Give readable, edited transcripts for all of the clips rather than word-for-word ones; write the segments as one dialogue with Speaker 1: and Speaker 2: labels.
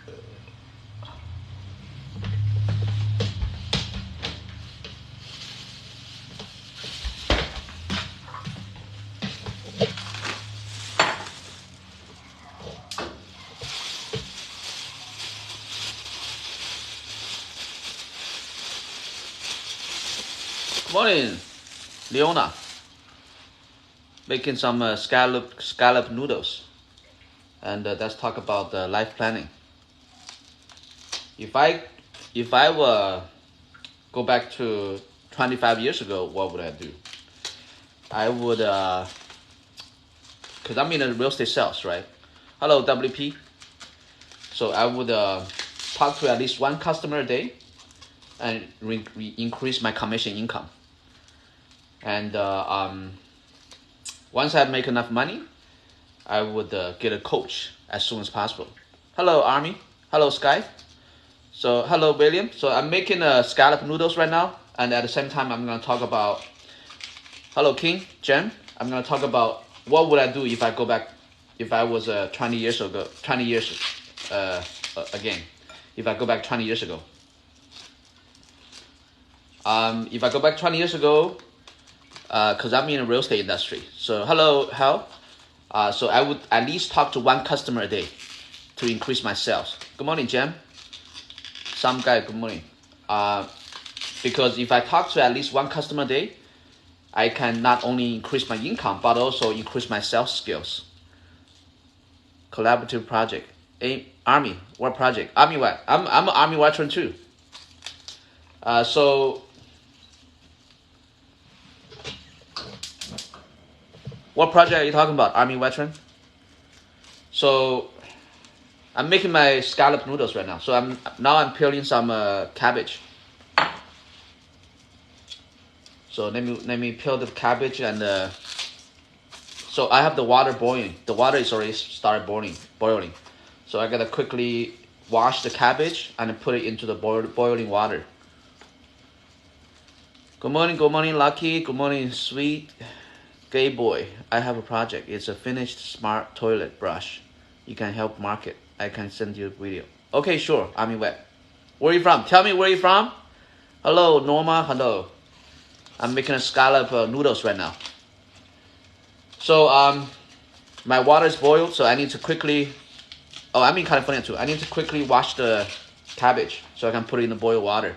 Speaker 1: Good morning, Leona. Making some scallop noodles, and let's talk about life planning. If I were go back to 25 years ago, what would I do? I would, cause I'm in a real estate sales, right? Hello, WP. So I would talk to at least one customer a day, and increase my commission income. And once I make enough money, I would get a coach as soon as possible. Hello, Army. Hello, Sky. So, hello, William. So I'm making scallop noodles right now, and at the same time, I'm gonna talk about. Hello, King, Jen. I'm gonna talk about what would I do if I go back, if I was 20 years ago, 20 years again. If I go back 20 years ago. If I go back 20 years ago, because I'm in the real estate industry. So hello, Hal. So I would at least talk to one customer a day to increase my sales. Good morning, Jem. Some guy, good morning. Because if I talk to at least one customer a day, I can not only increase my income, but also increase my sales skills. Collaborative project. Army, what project? Army what? I'm an Army veteran too. So what project are you talking about, Army veteran? So I'm making my scallop noodles right now. So I'm peeling some cabbage. So let me peel the cabbage, and so I have the water boiling. The water is already started boiling. So I gotta quickly wash the cabbage and put it into the boiling water. Good morning, Lucky. Good morning, sweet gay boy. I have a project. It's a finished smart toilet brush. You can help market. I can send you a video. Okay, sure. Army wet. Where are you from? Tell me where you're from. Hello, Norma. Hello. I'm making a scallop noodles right now. So my water is boiled, so I need to quickly. Oh, I'm in California too. I need to quickly wash the cabbage so I can put it in the boiled water.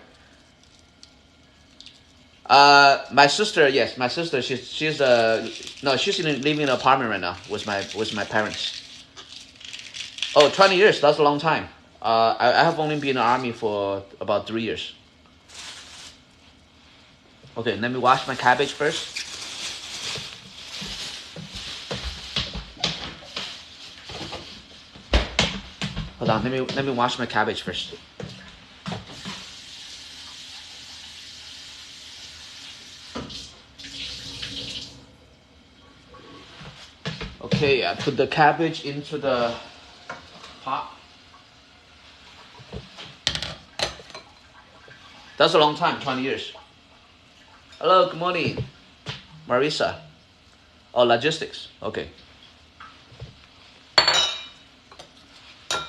Speaker 1: My sister, yes, my sister. She's living in an apartment right now with my parents. Oh, 20 years. That's a long time. I have only been in the army for about 3 years. Okay, let me wash my cabbage first. Hold on, let me wash my cabbage first. Okay, I put the cabbage into the pot. That's a long time, 20 years. Hello, good morning, Marisa. Oh, logistics. Okay.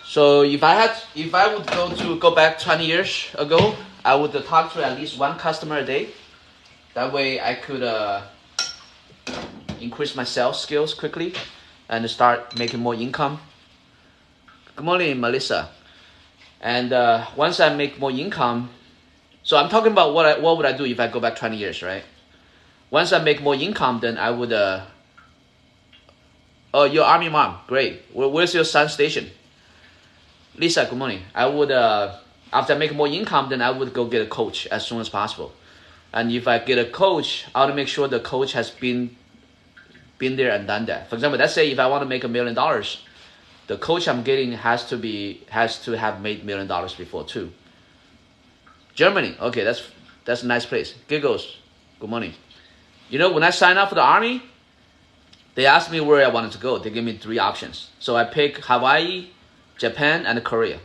Speaker 1: So if I would go back 20 years ago, I would talk to at least one customer a day. That way I could increase my sales skills quickly and start making more income. Good morning, Melissa. And once I make more income, so I'm talking about what would I do if I go back 20 years, right? Once I make more income, then I would. Oh, your army mom, great. Where's your son stationed? Lisa, good morning. I would after I make more income, then I would go get a coach as soon as possible. And if I get a coach, I want to make sure the coach has been there and done that. For example, let's say if I want to make $1 million, the coach I'm getting has to have made $1 million before too. Germany, okay, that's a nice place. Giggles, good morning. You know, when I signed up for the army, they asked me where I wanted to go. They gave me 3 options. So I picked Hawaii, Japan, and Korea.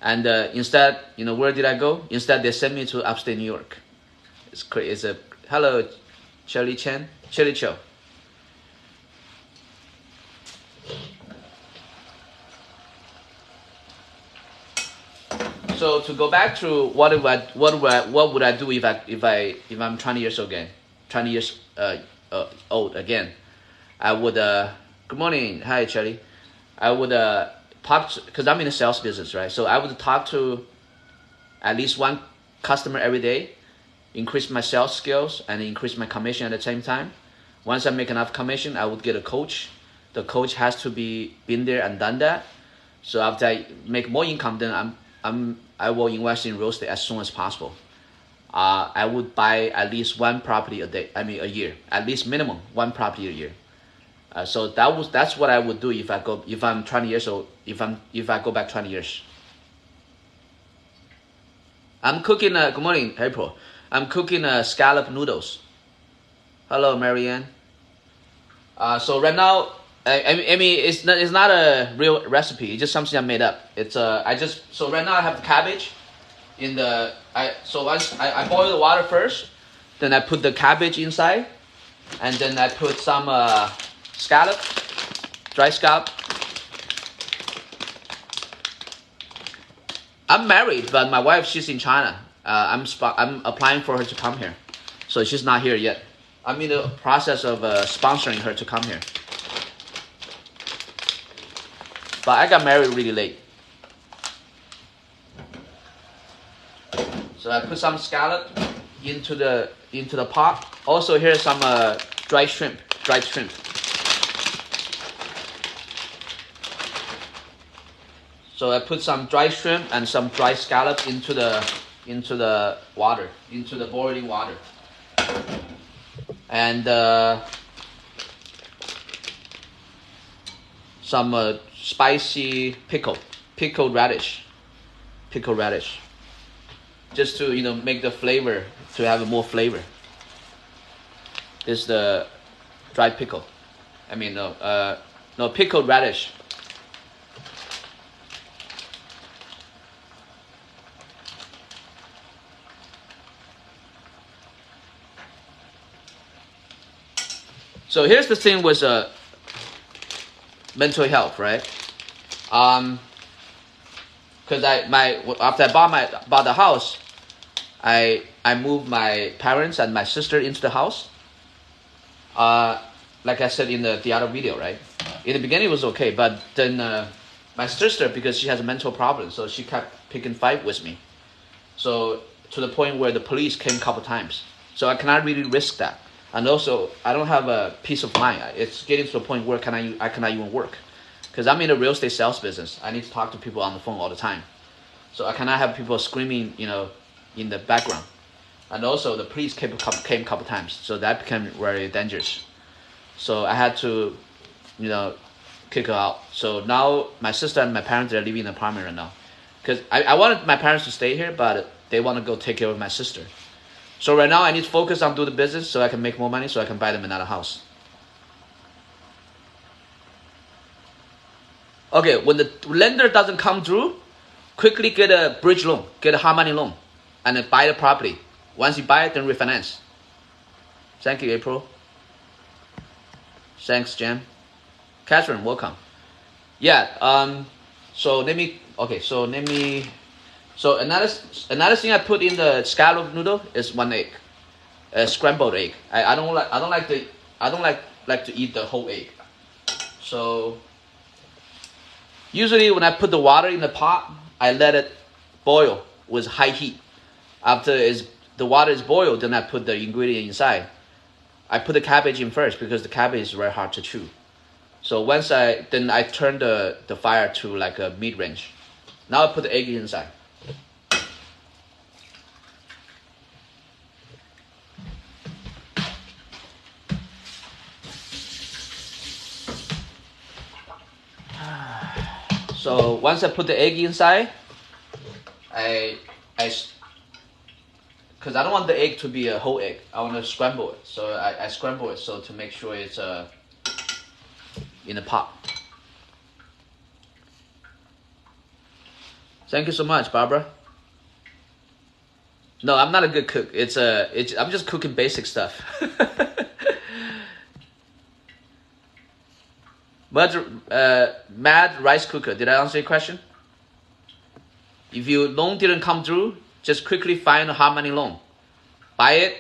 Speaker 1: And instead, you know, where did I go? Instead, they sent me to upstate New York. It's a hello, Chili Chen, Chili Cho. So to go back to what would I do if I'm 20 years old again, 20 years old again? I would good morning, hi Charlie. I would talk to, because I'm in the sales business, right? So I would talk to at least one customer every day, increase my sales skills and increase my commission at the same time. Once I make enough commission, I would get a coach. The coach has to be been there and done that. So after I make more income, then I will invest in real estate as soon as possible. I would buy at least one property a year, at least minimum one property a year. So that's what I would do if I'm 20 years old, if I go back 20 years. I'm cooking good morning, April. I'm cooking scallop noodles. Hello, Marianne. So right now, I mean, it's not a real recipe. It's just something I made up. It's so right now I have the cabbage in the once I boil the water first, then I put the cabbage inside, and then I put some scallop, dry scallop. I'm married, but my wife, she's in China. I'm applying for her to come here, so she's not here yet. I'm in the process of sponsoring her to come here. But I got married really late. So I put some scallop into the pot. Also here's some dried shrimp. So I put some dry shrimp and some dry scallop into the water, into the boiling water. And some spicy pickled radish, just to make the flavor, to have more flavor. This is the dried pickle. I mean no pickled radish. So here's the thing with mental health, right? Because after I bought the house, I moved my parents and my sister into the house. Like I said in the other video, right? In the beginning it was okay, but then my sister, because she has a mental problem, so she kept picking fight with me. So to the point where the police came a couple times. So I cannot really risk that. And also, I don't have a peace of mind. It's getting to the point where I cannot even work. Because I'm in the real estate sales business. I need to talk to people on the phone all the time. So I cannot have people screaming, in the background. And also, the police came a couple times. So that became very dangerous. So I had to, kick her out. So now my sister and my parents are living in an apartment right now. Because I wanted my parents to stay here, but they want to go take care of my sister. So right now I need to focus on doing the business so I can make more money so I can buy them another house. Okay, when the lender doesn't come through, quickly get a bridge loan, get a hard money loan, and then buy the property. Once you buy it, then refinance. Thank you, April. Thanks, Jen. Catherine, welcome. Yeah, so another thing I put in the scallop noodle is 1 egg, a scrambled egg. I don't like to eat the whole egg. So usually when I put the water in the pot, I let it boil with high heat. After the water is boiled, then I put the ingredient inside. I put the cabbage in first because the cabbage is very hard to chew. So once I turn the fire to like a mid-range. Now I put the egg inside. So once I put the egg inside, because I don't want the egg to be a whole egg. I want to scramble it. So I scramble it so to make sure it's in the pot. Thank you so much, Barbara. No, I'm not a good cook. I'm just cooking basic stuff. Mad rice cooker. Did I answer your question? If your loan didn't come through, just quickly find a hard money loan, buy it,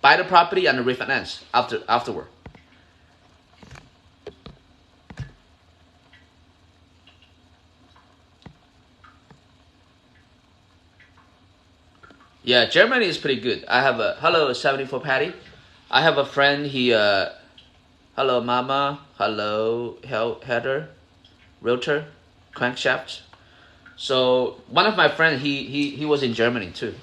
Speaker 1: buy the property, and refinance afterward. Yeah, Germany is pretty good. I have a hello 74 Patty. I have a friend. Hello Mama. Hello Heather, realtor, crankshaft. So one of my friends, he was in Germany too.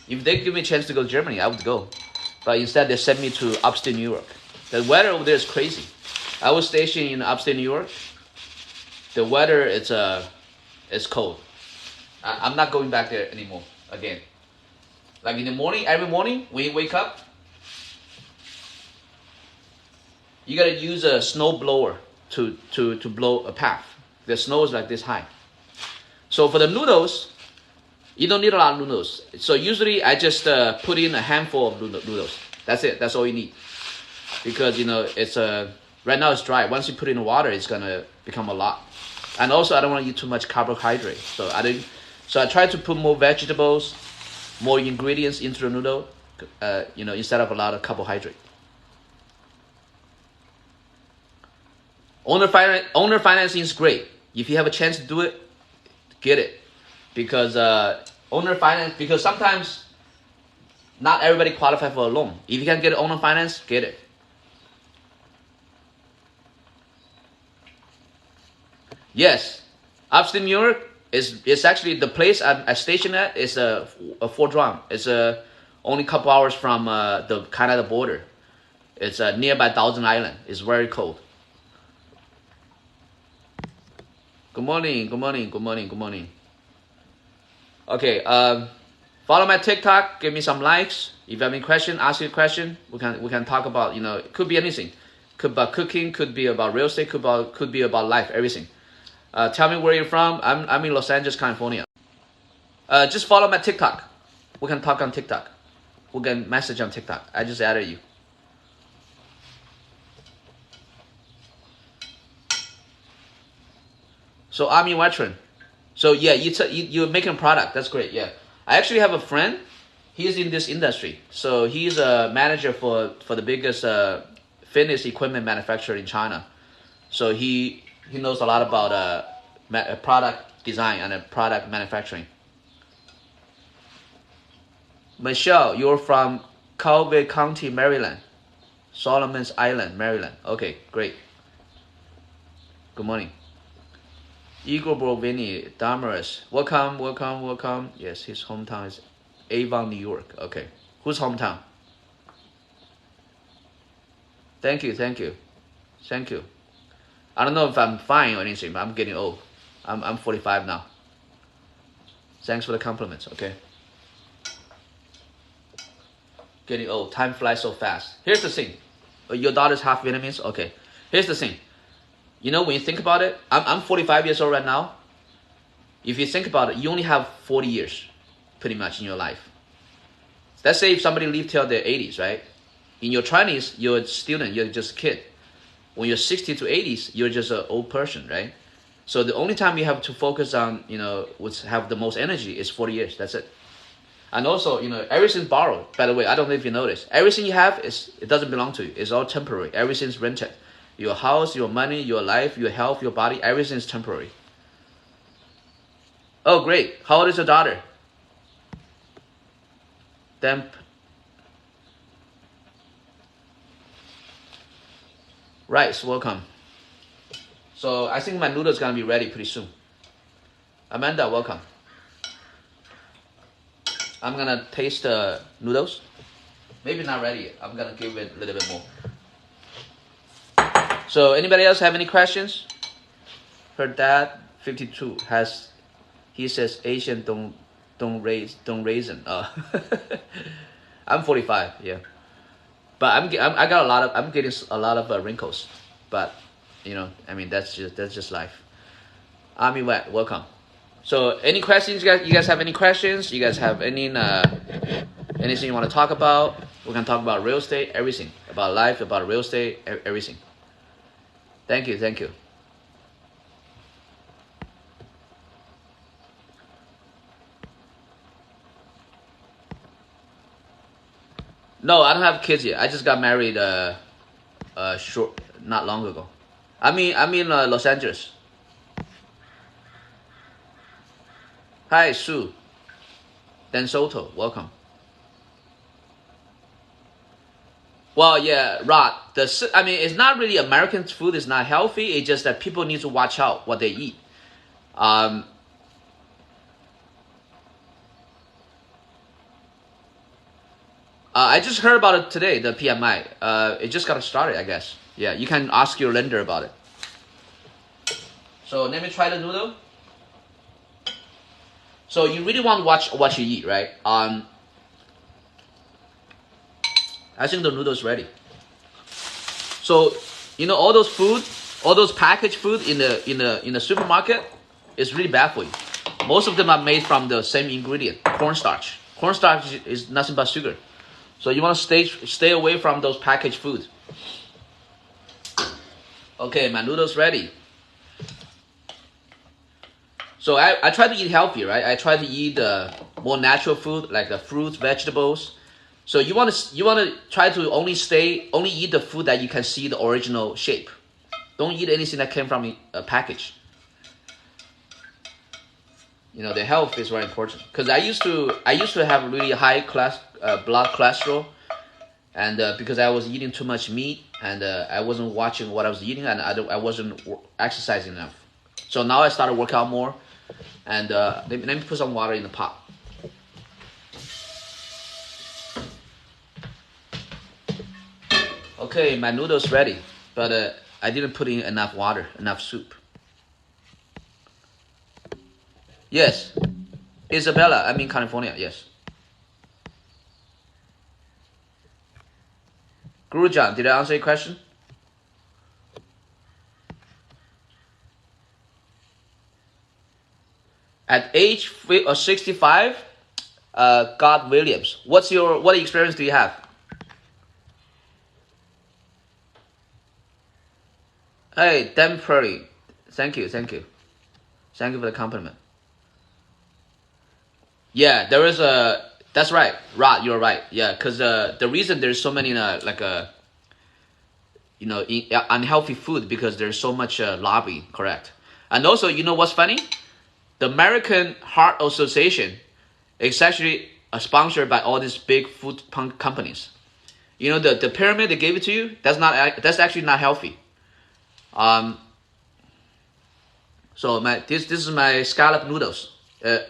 Speaker 1: If they give me a chance to go to Germany, I would go. But instead, they sent me to upstate New York. The weather over there is crazy. I was stationed in upstate New York. The weather it's cold. I'm not going back there anymore again. Like in the morning, every morning when you wake up, you gotta use a snow blower to blow a path. The snow is like this high. So for the noodles, you don't need a lot of noodles. So usually I just put in a handful of noodles. That's it. That's all you need. Because it's right now it's dry. Once you put it in the water, it's gonna become a lot. And also I don't want to eat too much carbohydrate. So I try to put more vegetables, more ingredients into the noodle. Instead of a lot of carbohydrate. Owner financing is great. If you have a chance to do it, get it. Because because sometimes not everybody qualify for a loan. If you can get owner finance, get it. Yes, upstate New York is actually the place I'm stationed at is Fort Drum. It's only a couple hours from the Canada border. It's nearby Thousand Island. It's very cold. Good morning. Okay, follow my TikTok. Give me some likes. If you have any question, ask me a question. We can talk about it could be anything. Could be about cooking. Could be about real estate. Could be about life. Everything. Tell me where you're from. I'm in Los Angeles, California. Just follow my TikTok. We can talk on TikTok. We can message on TikTok. I just added you. So Army veteran. So yeah, you're making a product. That's great. Yeah, I actually have a friend. He's in this industry. So he's a manager for the biggest fitness equipment manufacturer in China. So he knows a lot about product design and product manufacturing. Michelle, you're from Calvert County, Maryland. Solomon's Island, Maryland. Okay, great. Good morning. Igor Brovini, Damaris. Welcome. Yes, his hometown is Avon, New York. Okay. Whose hometown? Thank you. I don't know if I'm fine or anything, but I'm getting old. I'm 45 now. Thanks for the compliments, okay? Getting old. Time flies so fast. Here's the thing. Your daughter's half Vietnamese? Okay. Here's the thing. When you think about it, I'm 45 years old right now. If you think about it, you only have 40 years, pretty much, in your life. Let's say if somebody lived till their 80s, right? In your 20s, you're a student, you're just a kid. When you're 60 to 80s, you're just an old person, right? So the only time you have to focus on, what's have the most energy is 40 years. That's it. And also, everything's borrowed. By the way, I don't know if you noticed. Everything you have, it doesn't belong to you. It's all temporary. Everything's rented. Your house, your money, your life, your health, your body, everything is temporary. Oh, great. How old is your daughter? Right, welcome. So I think my noodles gonna be ready pretty soon. Amanda, welcome. I'm gonna taste the noodles. Maybe not ready yet. I'm gonna give it a little bit more. So anybody else have any questions? Her dad, 52, he says Asian don't raisin. I'm 45, yeah. But I'm getting a lot of wrinkles. But that's just life. Army Wet, welcome. So any questions, you guys have any questions? You guys have anything you want to talk about? We can talk about real estate, everything. About life, about real estate, everything. Thank you. No, I don't have kids yet. I just got married not long ago. I'm in Los Angeles. Hi, Sue. Dan Soto, welcome. Well, yeah, Rod. It's not really American food is not healthy. It's just that people need to watch out what they eat. Um, I just heard about it today, the PMI. It just got started, I guess. Yeah, you can ask your lender about it. So let me try the noodle. So you really want to watch what you eat, right? I think the noodle is ready. So all those food, all those packaged food in the supermarket is really bad for you. Most of them are made from the same ingredient, cornstarch. Cornstarch is nothing but sugar. So you want to stay away from those packaged food. Okay, my noodles ready. So I try to eat healthy, right? I try to eat more natural food like the fruits, vegetables. So you want to try to only eat the food that you can see the original shape. Don't eat anything that came from a package. The health is very important. Because I used to have really high blood cholesterol, and because I was eating too much meat, and I wasn't watching what I was eating, and I wasn't exercising enough. So now I started working out more, and let me put some water in the pot. Okay, my noodles ready, but I didn't put in enough water, enough soup. Yes, Isabella, I'm in California, yes. Gurujan, did I answer your question? At age 65, God Williams, what experience do you have? Hey, Dan Prairie, thank you for the compliment. Yeah, that's right, Rod, you're right. Yeah, because the reason there's so many unhealthy food because there's so much lobby, correct? And also, what's funny? The American Heart Association is actually sponsored by all these big food companies. The pyramid they gave it to you, that's actually not healthy. So this is my scallop noodles.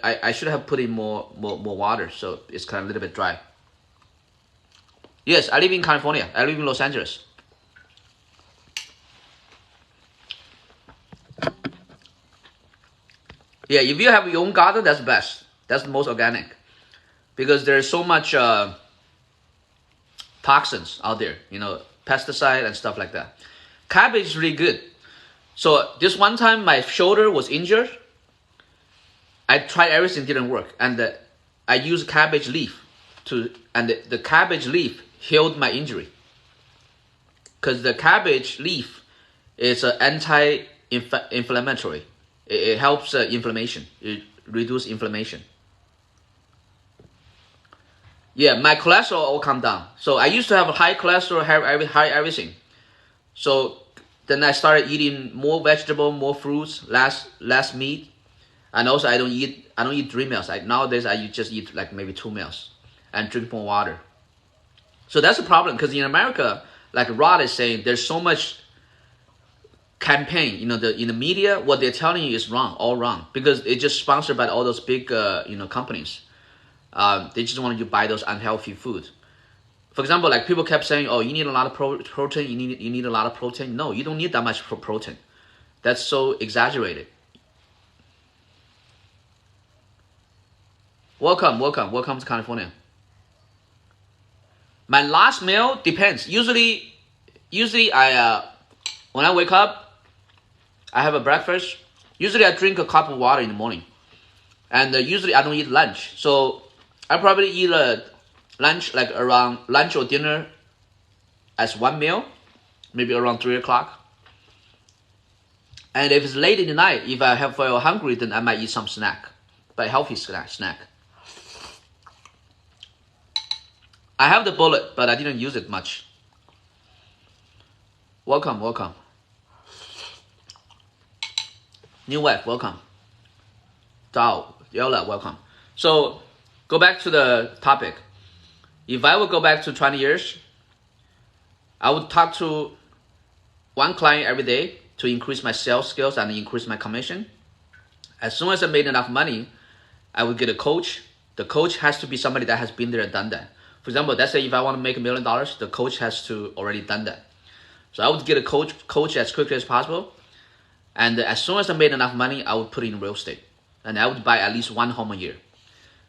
Speaker 1: I should have put in more water, so it's kind of a little bit dry. Yes, I live in California. I live in Los Angeles. Yeah, if you have your own garden, that's best. That's the most organic, because there's so much toxins out there. Pesticide and stuff like that. Cabbage is really good. So this one time my shoulder was injured. I tried everything, didn't work, and I used cabbage leaf and the cabbage leaf healed my injury. Because the cabbage leaf is anti-inflammatory. It helps inflammation. It reduces inflammation. Yeah, my cholesterol all come down. So I used to have high cholesterol, high everything. So then I started eating more vegetable, more fruits, less meat, and also I don't eat 3 meals. Nowadays I just eat like maybe 2 meals, and drink more water. So that's a problem, because in America, like Rod is saying, there's so much campaign. In the media, what they're telling you is wrong, all wrong, because it's just sponsored by all those big companies. They just want you to buy those unhealthy food. For example, like people kept saying, "Oh, you need a lot of protein. You need a lot of protein." No, you don't need that much protein. That's so exaggerated. Welcome to California. My last meal depends. Usually I when I wake up, I have a breakfast. Usually I drink a cup of water in the morning, and usually I don't eat lunch. So I probably eat lunch like around lunch or dinner as one meal, maybe around 3 o'clock. And if it's late in the night, if I feel hungry, then I might eat some snack, but healthy snack. I have the bullet, but I didn't use it much. Welcome, welcome. New wife, welcome. Dao, Yola, welcome. So, go back to the topic. If I would go back to 20 years, I would talk to one client every day to increase my sales skills and increase my commission. As soon as I made enough money, I would get a coach. The coach has to be somebody that has been there and done that. For example, let's say if I want to make $1 million, the coach has to already done that. So I would get a coach as quickly as possible. And as soon as I made enough money, I would put it in real estate. And I would buy at least one home a year.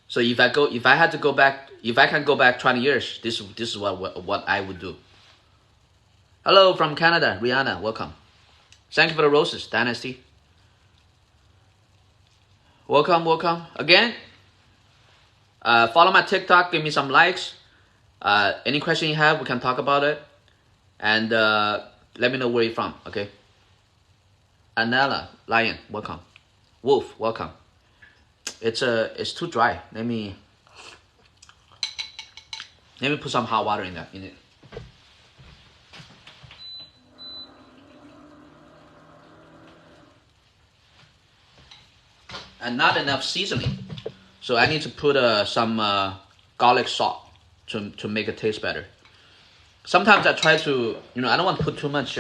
Speaker 1: So if I can go back 20 years, this is what I would do. Hello from Canada, Rihanna, welcome. Thank you for the roses, Dynasty. Welcome, welcome. Again, follow my TikTok, give me some likes. Any question you have, we can talk about it. And let me know where you're from, okay? Anela, Lion, welcome. Wolf, welcome. It's too dry. Let me put some hot water in it. And not enough seasoning, so I need to put some garlic salt to make it taste better. Sometimes I try to, I don't want to put too much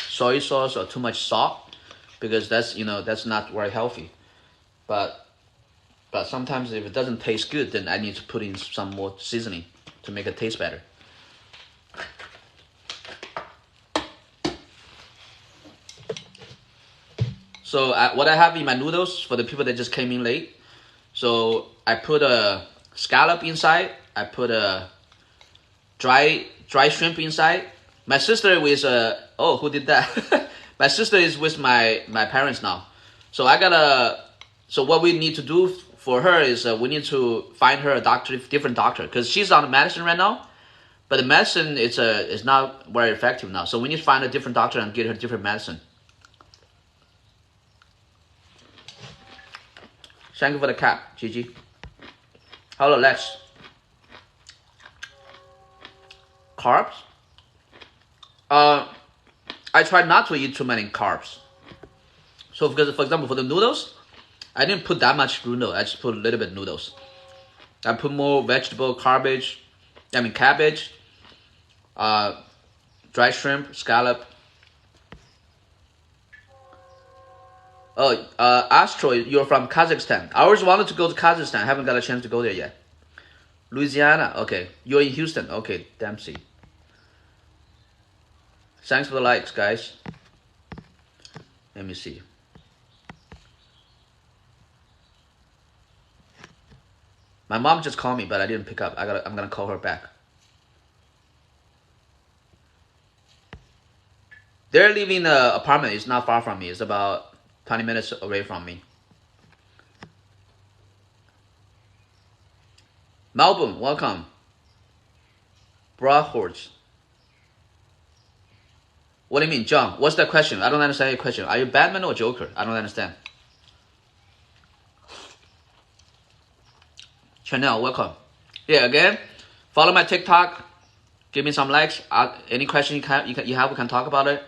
Speaker 1: soy sauce or too much salt, because that's not very healthy. But sometimes if it doesn't taste good, then I need to put in some more seasoning to make it taste better. So what I have in my noodles, for the people that just came in late, so I put a scallop inside. I put a dry shrimp inside. My sister is who did that? My sister is with my parents now. So so what we need to do for her is we need to find her a different doctor, because she's on medicine right now, but the medicine is not very effective now. So we need to find a different doctor and get her different medicine. Thank you for the cap, Gigi. Hello, Lex. Carbs? I try not to eat too many carbs. So because, for example, for the noodles, I didn't put that much noodle. I just put a little bit noodles. I put more vegetable, cabbage, dry shrimp, scallop. Astro, you're from Kazakhstan. I always wanted to go to Kazakhstan. I haven't got a chance to go there yet. Louisiana, okay. You're in Houston, okay. Dempsey. Thanks for the likes, guys. Let me see. My mom just called me, but I didn't pick up. I'm gonna call her back. They're living in an apartment. It's not far from me. It's about 20 minutes away from me. Melbourne, welcome. Brahorts. What do you mean, John? What's the question? I don't understand your question. Are you Batman or Joker? I don't understand. Chanel, welcome. Yeah, again, follow my TikTok. Give me some likes. Any question you have, we can talk about it.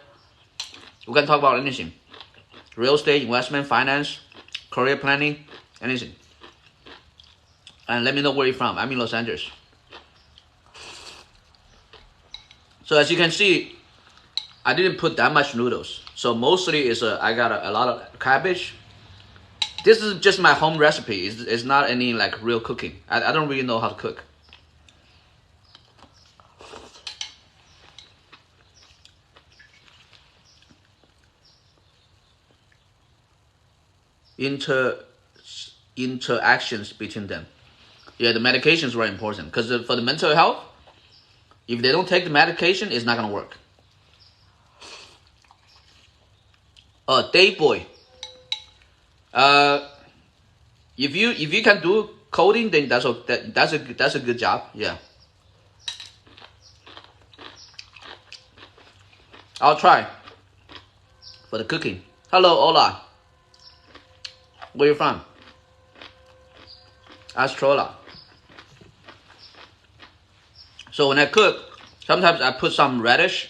Speaker 1: We can talk about anything. Real estate, investment, finance, career planning, anything. And let me know where you're from. I'm in Los Angeles. So as you can see, I didn't put that much noodles. So mostly I got a lot of cabbage. This is just my home recipe. It's not any like real cooking. I don't really know how to cook. Interactions between them. Yeah, the medication is very important, because for the mental health, if they don't take the medication, it's not gonna work. Dave boy. If you can do coding, then that's a good job. Yeah. I'll try for the cooking. Hello, Ola. Where you from? Astrola. So when I cook, sometimes I put some radish,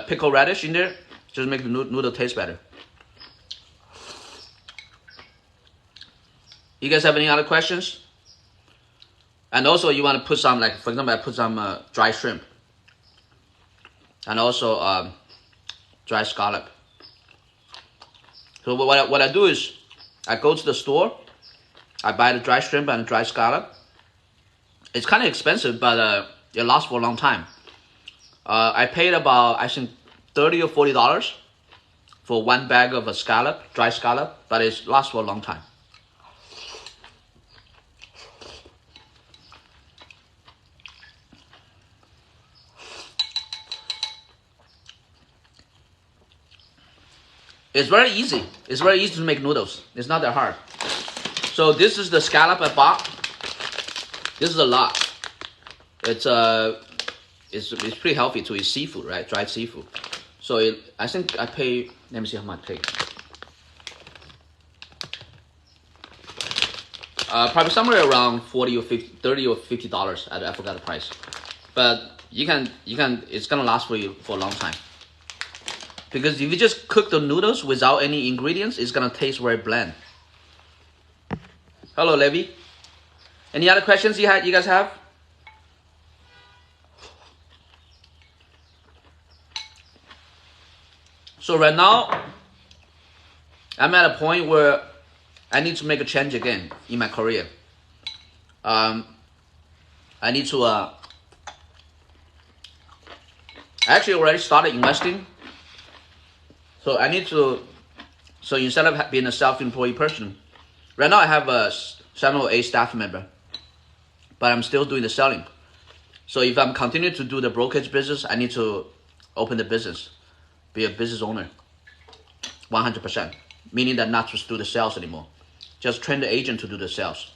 Speaker 1: pickled radish in there, just make the noodle taste better. You guys have any other questions? And also you want to put some, like for example, I put some dry shrimp. And also dry scallop. So what I do is, I go to the store, I buy the dry shrimp and the dry scallop. It's kind of expensive, but it lasts for a long time. I paid about, I think, $30 or $40 for one bag of a scallop, dry scallop, but it lasts for a long time. It's very easy. It's very easy to make noodles. It's not that hard. So this is the scallop I bought. This is a lot. It's pretty healthy too. It's seafood, right? Dried seafood. So I think I pay. Let me see how much I pay. Probably somewhere around $30 or $50. I forgot the price. But you can. It's gonna last for you for a long time. Because if you just cook the noodles without any ingredients, it's gonna taste very bland. Hello, Levi. Any other questions you guys have? So right now, I'm at a point where I need to make a change again in my career. I need to. I actually already started investing. So I need to. So instead of being a self-employed person, right now I have a 7 or 8 staff member, but I'm still doing the selling. So if I'm continuing to do the brokerage business, I need to open the business, be a business owner, 100%. Meaning that not just do the sales anymore, just train the agent to do the sales.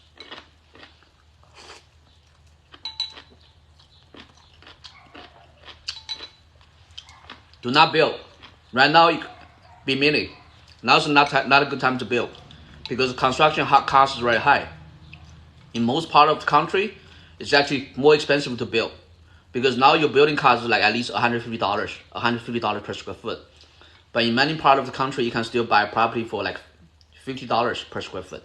Speaker 1: Do not build. Right now, be meaning. Now's not a good time to build, because construction cost is very high. In most part of the country, it's actually more expensive to build, because now your building cost is like at least $150 per square foot. But in many part of the country, you can still buy a property for like $50 per square foot.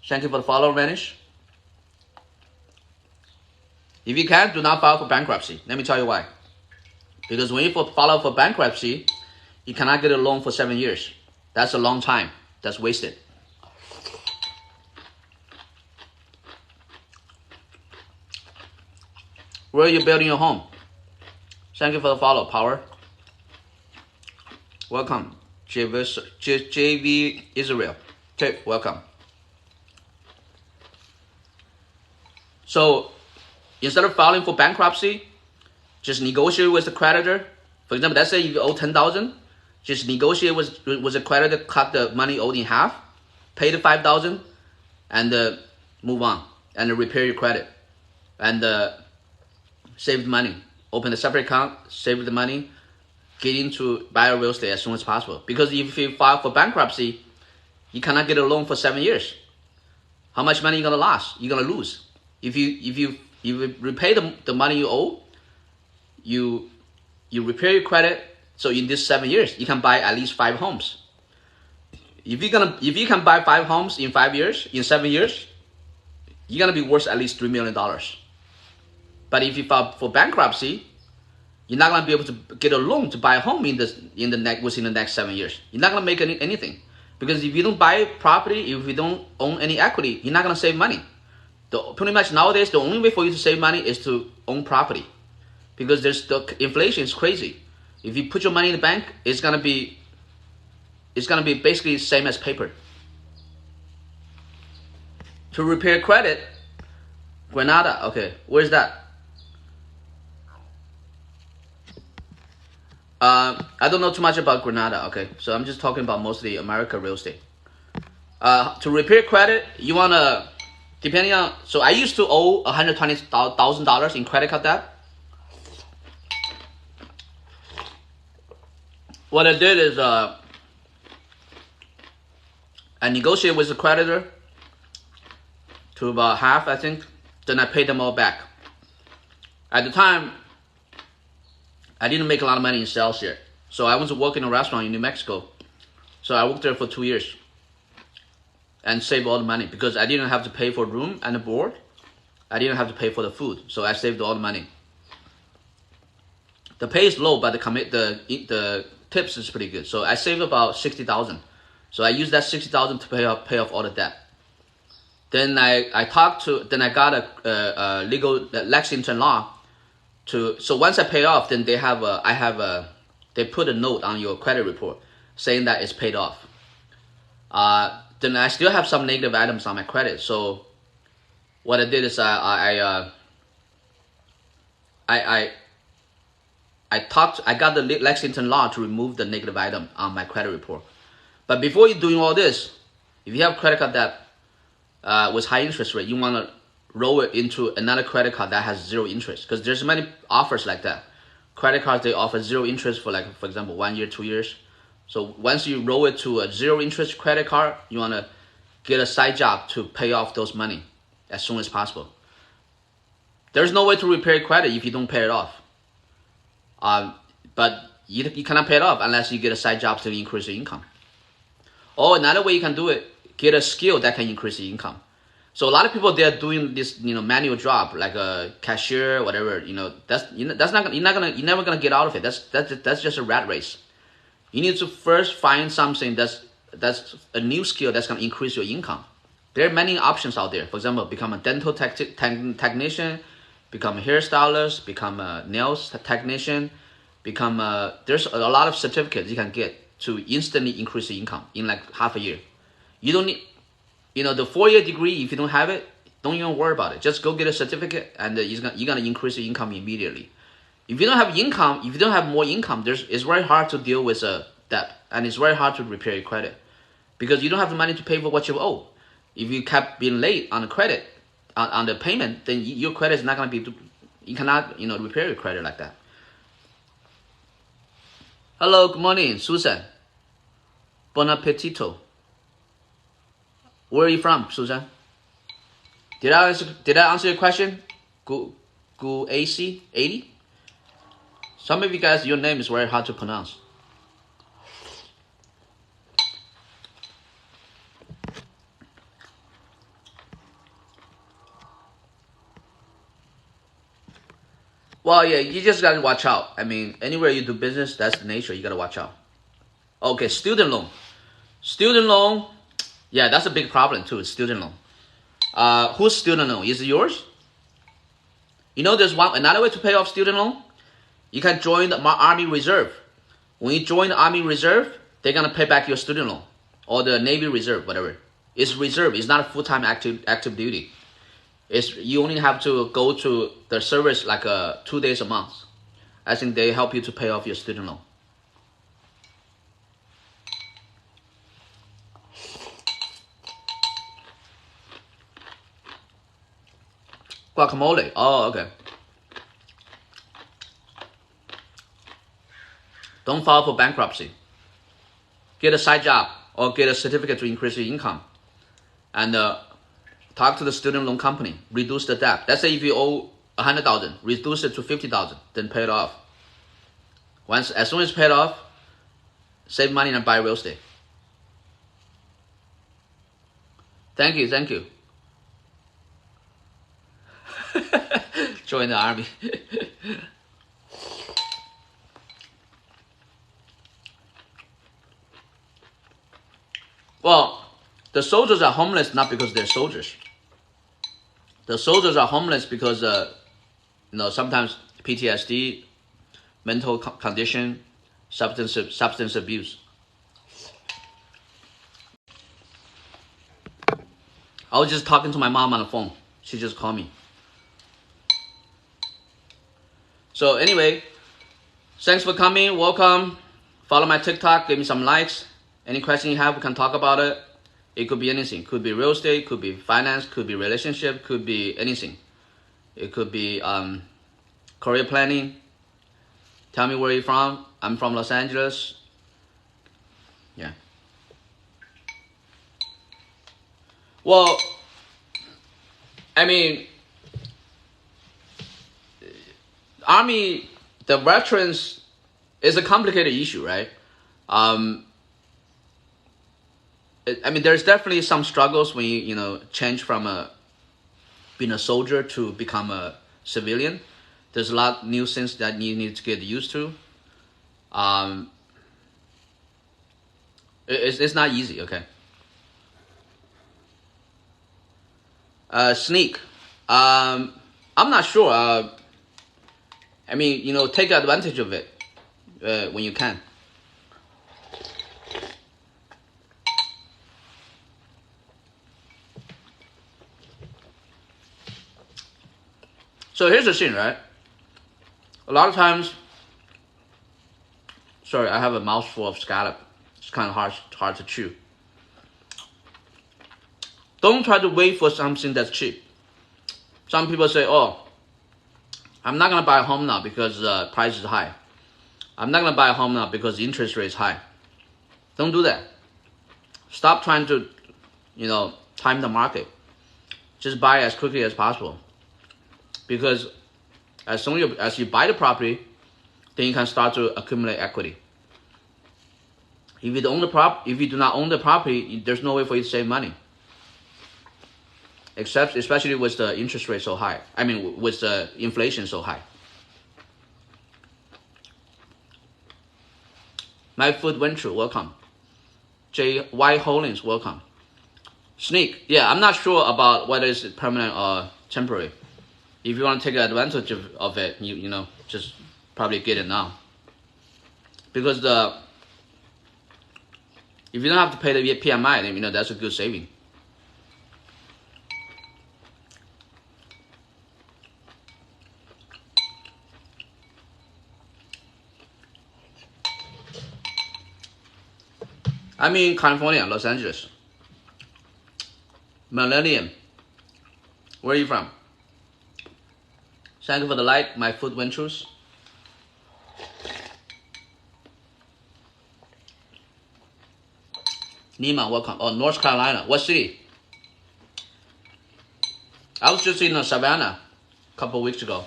Speaker 1: Thank you for the follow, Vanish. If you can, do not file for bankruptcy. Let me tell you why. Because when you file for bankruptcy, you cannot get a loan for 7 years. That's a long time. That's wasted. Where are you building your home? Thank you for the follow, Power. Welcome, JV Israel. Okay, welcome. So, instead of filing for bankruptcy, just negotiate with the creditor. For example, let's say you owe $10,000, just negotiate with the creditor, cut the money owed in half, pay the $5,000, and move on, and repair your credit, and save the money. Open a separate account, save the money, get into buy a real estate as soon as possible. Because if you file for bankruptcy, you cannot get a loan for 7 years. How much money are you gonna lose? You're gonna lose. If you repay the money you owe, you repair your credit. So in this 7 years, you can buy at least 5 homes. If you can buy 5 homes in 5 years, in 7 years, you're gonna be worth at least $3 million. But if you file for bankruptcy, you're not gonna be able to get a loan to buy a home within the next 7 years. You're not gonna make anything, because if you don't buy property, if you don't own any equity, you're not gonna save money. Pretty much nowadays, the only way for you to save money is to own property, because the inflation is crazy. If you put your money in the bank, it's gonna be basically the same as paper. To repair credit, Granada. Okay, where's that? I don't know too much about Granada. Okay, so I'm just talking about mostly America real estate. To repair credit, you wanna, depending on. So I used to owe $120,000 in credit card debt. What I did is I negotiated with the creditor. to about half, I think. Then I paid them all back. At the time, I didn't make a lot of money in sales yet. So I went to work in a restaurant in New Mexico. So I worked there for 2 years and saved all the money because I didn't have to pay for room and the board. I didn't have to pay for the food. So I saved all the money. The pay is low, but the tips is pretty good. So I saved about $60,000. So I used that $60,000 to pay off all the debt. Then I got a legal Lexington law to. So once I pay off, then they put a note on your credit report saying that it's paid off. Then I still have some negative items on my credit. So what I did is I got the Lexington law to remove the negative item on my credit report. But before you're doing all this, if you have credit card that with high interest rate, you want to roll it into another credit card that has zero interest, because there's many offers like that. Credit cards, they offer zero interest for, like, for example, 1 year, 2 years. So once you roll it to a zero interest credit card, you want to get a side job to pay off those money as soon as possible. There's no way to repair credit if you don't pay it off. But you cannot pay it off unless you get a side job to increase your income. Or another way you can do it, get a skill that can increase your income. So a lot of people, they're doing this, manual job like a cashier, whatever. That's not you're never gonna get out of it. That's just a rat race. You need to first find something that's a new skill that's gonna increase your income. There are many options out there. For example, become a dental technician, become a hairstylist, become a nails technician, there's a lot of certificates you can get to instantly increase your income in like half a year. You don't need, the 4-year degree. If you don't have it, don't even worry about it. Just go get a certificate, and you're gonna increase your income immediately. If you don't have income, if you don't have more income, it's very hard to deal with debt, and it's very hard to repair your credit because you don't have the money to pay for what you owe. If you kept being late on the credit, on the payment, then your credit is not gonna be. You cannot, repair your credit like that. Hello, good morning, Susan. Bon appetito. Where are you from, Susan? Did I answer your question? Gu AC 80. Some of you guys, your name is very hard to pronounce. Well, yeah, you just gotta watch out. I mean, anywhere you do business, that's the nature. You gotta watch out. Okay, student loan. Student loan, yeah, that's a big problem too. Student loan. Whose student loan? Is it yours? There's another way to pay off student loan. You can join the Army Reserve. When you join the Army Reserve, they're gonna pay back your student loan, or the Navy Reserve, whatever. It's reserve. It's not a full-time active duty. You only have to go to the service like 2 days a month. I think they help you to pay off your student loan. Guacamole. Oh, okay. Don't file for bankruptcy. Get a side job or get a certificate to increase your income. And talk to the student loan company. Reduce the debt. Let's say if you owe $100,000, reduce it to $50,000, then pay it off. As soon as it's paid off, save money and buy real estate. Thank you. Join the army. Well, the soldiers are homeless not because they're soldiers. The soldiers are homeless because, sometimes PTSD, mental condition, substance abuse. I was just talking to my mom on the phone. She just called me. So anyway, thanks for coming. Welcome. Follow my TikTok. Give me some likes. Any question you have, we can talk about it. It could be anything. Could be real estate, could be finance, could be relationship, could be anything. It could be career planning. Tell me where you're from. I'm from Los Angeles. Yeah. Well, I mean, Army, the veterans is a complicated issue, right? I mean, there's definitely some struggles when you change from being a soldier to become a civilian. There's a lot of new things that you need to get used to. It's not easy, okay? Sneak. I'm not sure. I mean, take advantage of it when you can. So here's the thing, right? A lot of times, sorry, I have a mouthful of scallop. It's kind of hard to chew. Don't try to wait for something that's cheap. Some people say, oh, I'm not going to buy a home now because the price is high. I'm not going to buy a home now because the interest rate is high. Don't do that. Stop trying to, time the market. Just buy as quickly as possible. Because as soon as you buy the property, then you can start to accumulate equity. If you do not own the property, there's no way for you to save money. Especially with the interest rate so high. I mean, with the inflation so high. My Food Venture, welcome. J.Y. Holdings, welcome. Sneak, yeah, I'm not sure about whether it's permanent or temporary. If you want to take advantage of it, just probably get it now. Because if you don't have to pay the PMI, then that's a good saving. I'm in California, Los Angeles. Millennium. Where are you from? Thank you for the like, My Food Ventures. Nima, welcome. Oh, North Carolina. What city? I was just in Savannah a couple weeks ago.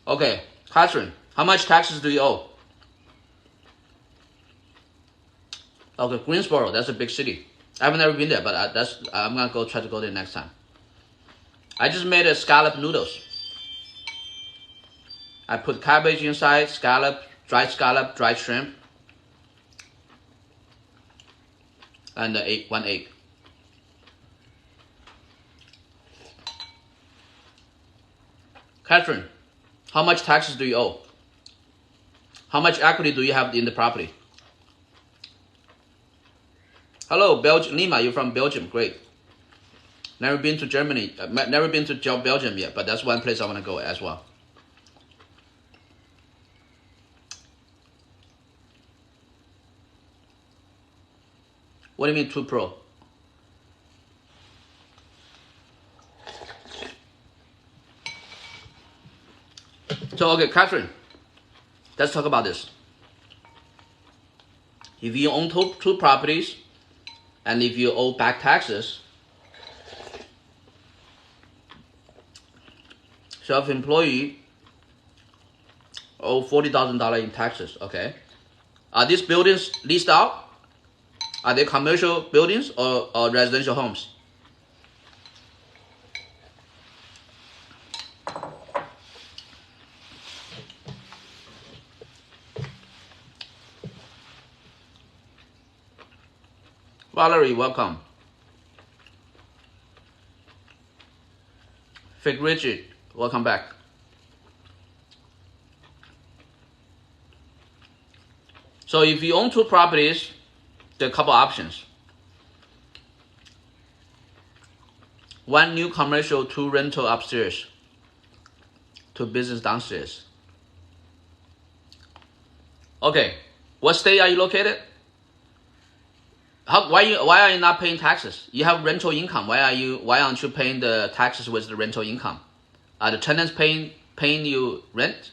Speaker 1: Okay, Catherine, how much taxes do you owe? Okay, Greensboro, that's a big city. I've never been there, but I'm gonna try to go there next time. I just made a scallop noodles. I put cabbage inside, scallop, dried shrimp, and one egg. Catherine, how much taxes do you owe? How much equity do you have in the property? Hello, Belgium. Lima, you're from Belgium. Great. Never been to Germany. Never been to Belgium yet, but that's one place I want to go as well. What do you mean 2 Pro? So, okay, Catherine, let's talk about this. If you own two properties, and if you owe back taxes, self-employee owe $40,000 in taxes, okay? Are these buildings leased out? Are they commercial buildings or residential homes? Valerie, welcome. Fake Richard, welcome back. So if you own 2 properties, there are a couple options. 1 new commercial, 2 rental upstairs, 2 business downstairs. Okay, what state are you located? Why are you not paying taxes? You have rental income. Why aren't you paying the taxes with the rental income? Are the tenants paying you rent?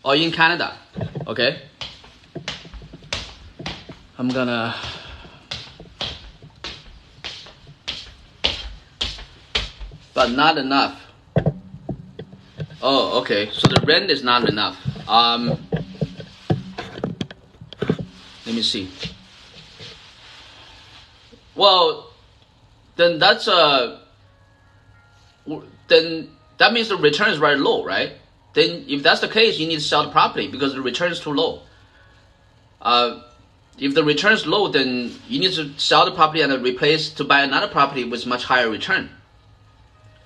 Speaker 1: or in Canada, okay? I'm gonna but not enough. Oh, okay. So the rent is not enough. Let me see. Well, then that's then that means the return is very low, right? Then if that's the case, you need to sell the property because the return is too low. If the return is low, then you need to sell the property and replace to buy another property with much higher return,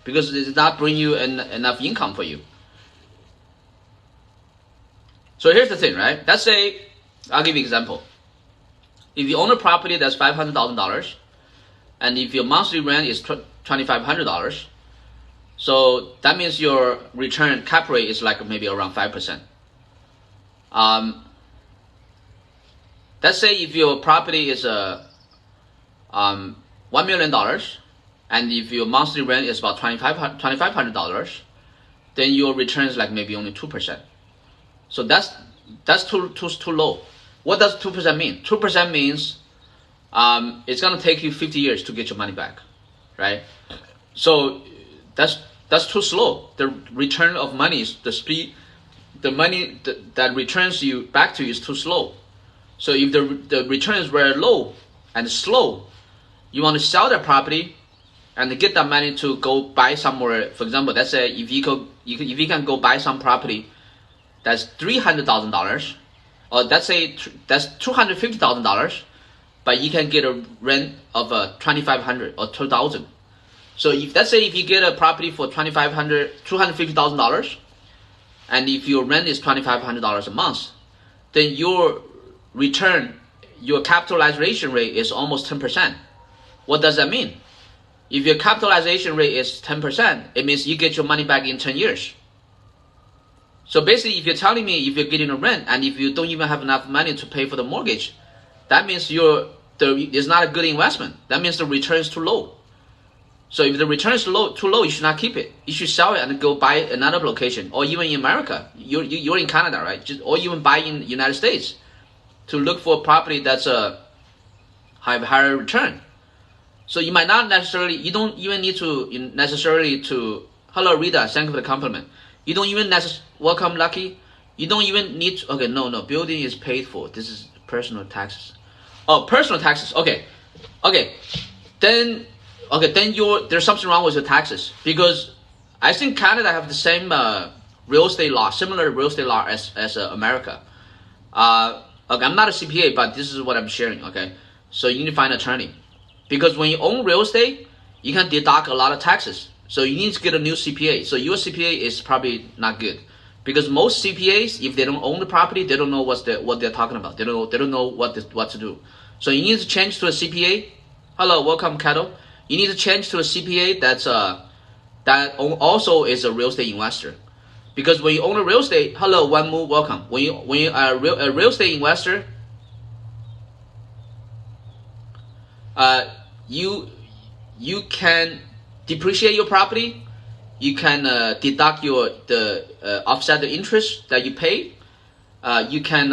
Speaker 1: because it does not bring you enough income for you. So here's the thing, right? Let's say, I'll give you an example. If you own a property that's $500,000, and if your monthly rent is $2,500, so that means your return cap rate is like maybe around 5%. Let's say if your property is $1 million, and if your monthly rent is about $2,500, then your return is like maybe only 2%. So that's too low. What does 2% mean? 2% means it's gonna take you 50 years to get your money back, right? So that's too slow. The return of money is the speed. The money that returns you back to you is too slow. So if the return is very low and slow, you want to sell that property and get that money to go buy somewhere. For example, let's say if you can go buy some property that's $300,000, or let's say that's $250,000, but you can get a rent of $2,500 or $2,000. So if let's say if you get a property for $250,000, and if your rent is $2,500 a month, then your return, your capitalization rate is almost 10%. What does that mean? If your capitalization rate is 10%, it means you get your money back in 10 years. So basically, if you're telling me if you're getting a rent and if you don't even have enough money to pay for the mortgage, that means it's not a good investment. That means the return is too low. So if the return is too low, you should not keep it. You should sell it and go buy another location, or even in America. You're in Canada, right? Or even buy in the United States to look for a property that's have a higher return. So you might not necessarily, you don't even need to necessarily to, hello Rita, thank you for the compliment. You don't even welcome Lucky. You don't even need to, okay, no, building is paid for. This is personal taxes. Oh, personal taxes, okay. Then there's something wrong with your taxes, because I think Canada have the same real estate law, similar real estate law as America. Okay, I'm not a CPA, but this is what I'm sharing, okay? So you need to find an attorney. Because when you own real estate, you can deduct a lot of taxes. So you need to get a new CPA. So your CPA is probably not good. Because most CPAs, if they don't own the property, they don't know what they're talking about. They don't know what to do. So you need to change to a CPA. Hello, welcome, Cattle. You need to change to a CPA that also is a real estate investor. Because when you own a real estate, hello, one move, welcome. When you are a real estate investor, you can depreciate your property. You can deduct offset the interest that you pay. You can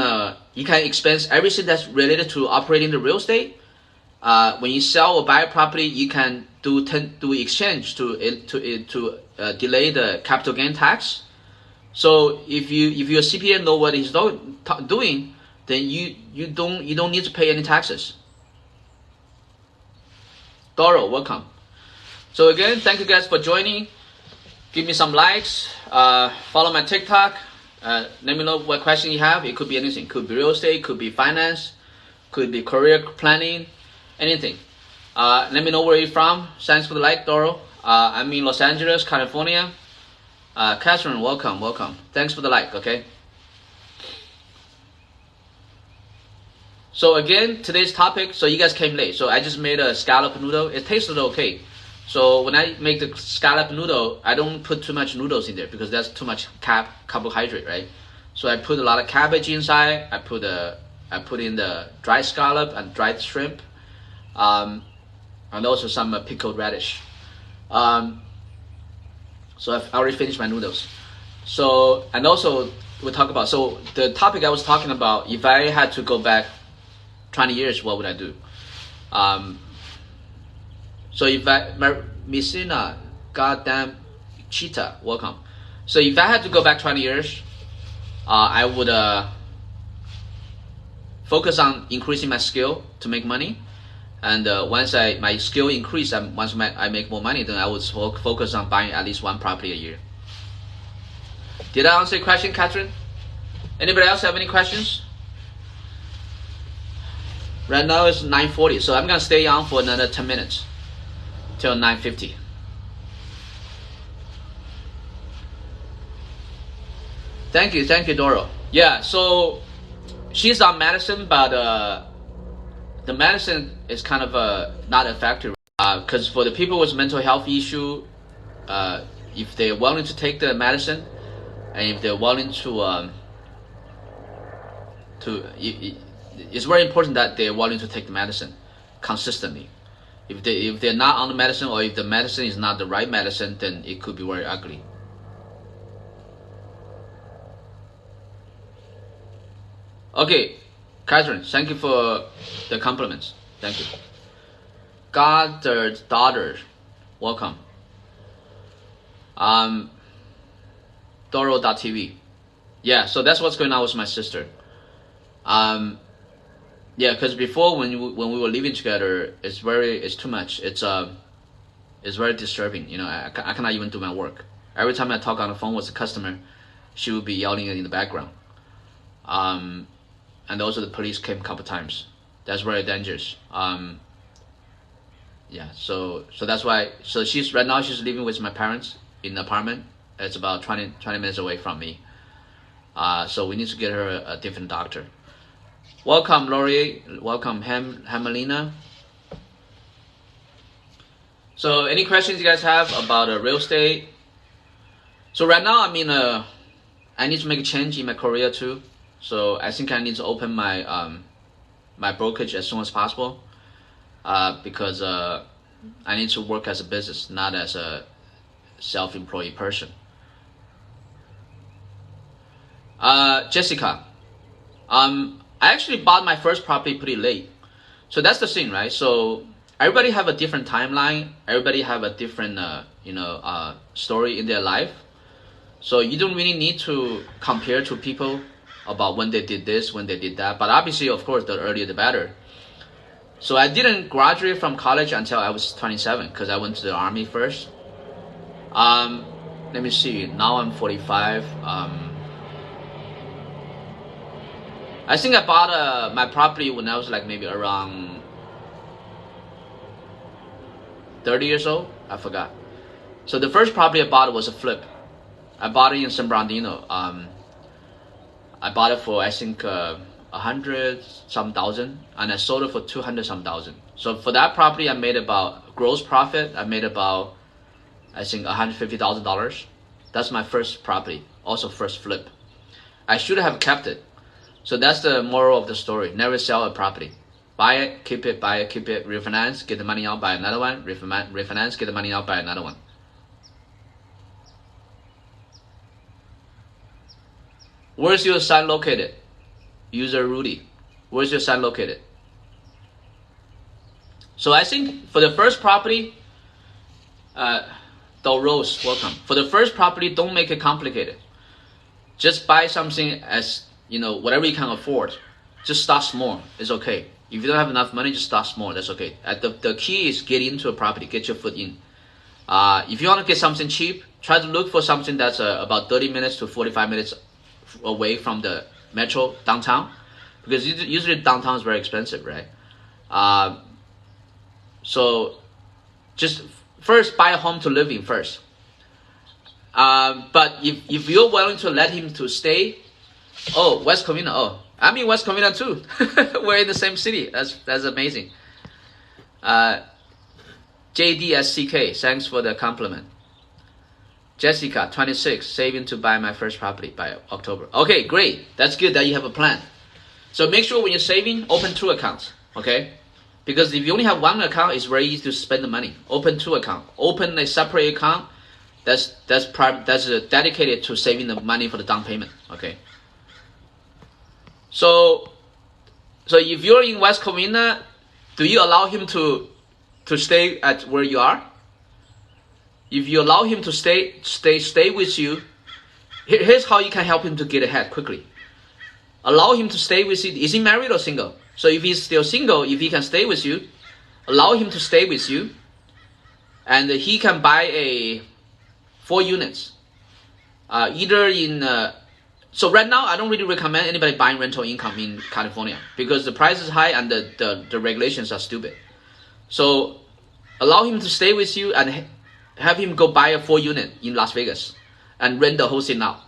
Speaker 1: expense everything that's related to operating the real estate. When you sell or buy a property, you can do exchange to delay the capital gain tax. So if your CPA know what he's doing, then you don't need to pay any taxes. Doro, welcome. So again, thank you guys for joining. Give me some likes. Follow my TikTok. Let me know what question you have. It could be anything. Could be real estate. Could be finance. Could be career planning. Anything. Let me know where you're from. Thanks for the like, Doro. I'm in Los Angeles, California. Catherine, welcome. Thanks for the like, okay? So again, today's topic, so you guys came late. So I just made a scallop noodle. It tasted okay. So when I make the scallop noodle, I don't put too much noodles in there because that's too much carbohydrate, right? So I put a lot of cabbage inside. I put in the dried scallop and dried shrimp, and also some pickled radish. So I've already finished my noodles. So, and also we talk about? So the topic I was talking about, if I had to go back 20 years, what would I do? So if Messina, goddamn cheetah, welcome. So if I had to go back 20 years, I would focus on increasing my skill to make money. And once my skill increase, once I make more money, then I would focus on buying at least one property a year. Did I answer your question, Catherine? Anybody else have any questions? Right now it's 9:40, so I'm gonna stay on for another 10 minutes till 9:50. Thank you, Doro. Yeah, so she's on medicine, but the medicine is kind of not effective. Because for the people with mental health issue, if they're willing to take the medicine, and if they're willing to it's very important that they're willing to take the medicine consistently. If they're not on the medicine, or if the medicine is not the right medicine, then it could be very ugly. Okay, Catherine, thank you for the compliments. Thank you. God's daughter, welcome. Doro.tv. Yeah, so that's what's going on with my sister. Yeah, because before when we were living together, it's too much. It's very disturbing. You know, I cannot even do my work. Every time I talk on the phone with a customer, she would be yelling in the background. And also the police came a couple times. That's very dangerous. Yeah, so that's why. So right now she's living with my parents in an apartment. It's about 20 minutes away from me. So we need to get her a different doctor. Welcome, Laurie. Welcome, Hamelina. So any questions you guys have about real estate? So right now, I mean, I need to make a change in my career too. So I think I need to open my my brokerage as soon as possible, because I need to work as a business, not as a self-employed person. Jessica, I actually bought my first property pretty late. So that's the thing, right? So everybody have a different timeline. Everybody have a different, story in their life. So you don't really need to compare to people about when they did this, when they did that. But obviously, of course, the earlier the better. So I didn't graduate from college until I was 27 because I went to the army first. Let me see. Now I'm 45. I think I bought my property when I was like maybe around 30 years old. I forgot. So the first property I bought was a flip. I bought it in San Bernardino. I bought it for I think 100-some thousand, and I sold it for 200-some thousand. So for that property, I made about gross profit. I made about I think $150,000. That's my first property, also first flip. I should have kept it. So that's the moral of the story. Never sell a property. Buy it, keep it, buy it, keep it, refinance, get the money out, buy another one, refinance, get the money out, buy another one. Where's your son located? User Rudy. Where's your son located? So I think for the first property, Rose, welcome. For the first property, don't make it complicated. Just buy something as, whatever you can afford. Just start small. It's okay. If you don't have enough money, just start small. That's okay. The key is get into a property. Get your foot in. If you want to get something cheap, try to look for something that's about 30 minutes to 45 minutes away from the metro downtown, because usually downtown is very expensive, right? So just first buy a home to live in first. But if you're willing to let him to stay, West Covina, I'm in West Covina too. We're in the same city. That's amazing. JDSCK, thanks for the compliment. Jessica, 26, saving to buy my first property by October. Okay, great. That's good that you have a plan. So make sure when you're saving, open 2 accounts, okay? Because if you only have 1 account, it's very easy to spend the money. Open 2 accounts. Open a separate account that's dedicated to saving the money for the down payment, okay? So if you're in West Covina, do you allow him to stay at where you are? If you allow him to stay with you, here's how you can help him to get ahead quickly. Allow him to stay with you. Is he married or single? So if he's still single, if he can stay with you, allow him to stay with you, and he can buy 4 units. Either in so right now, I don't really recommend anybody buying rental income in California because the price is high and the regulations are stupid. So allow him to stay with you and have him go buy a 4 unit in Las Vegas and rent the whole thing out.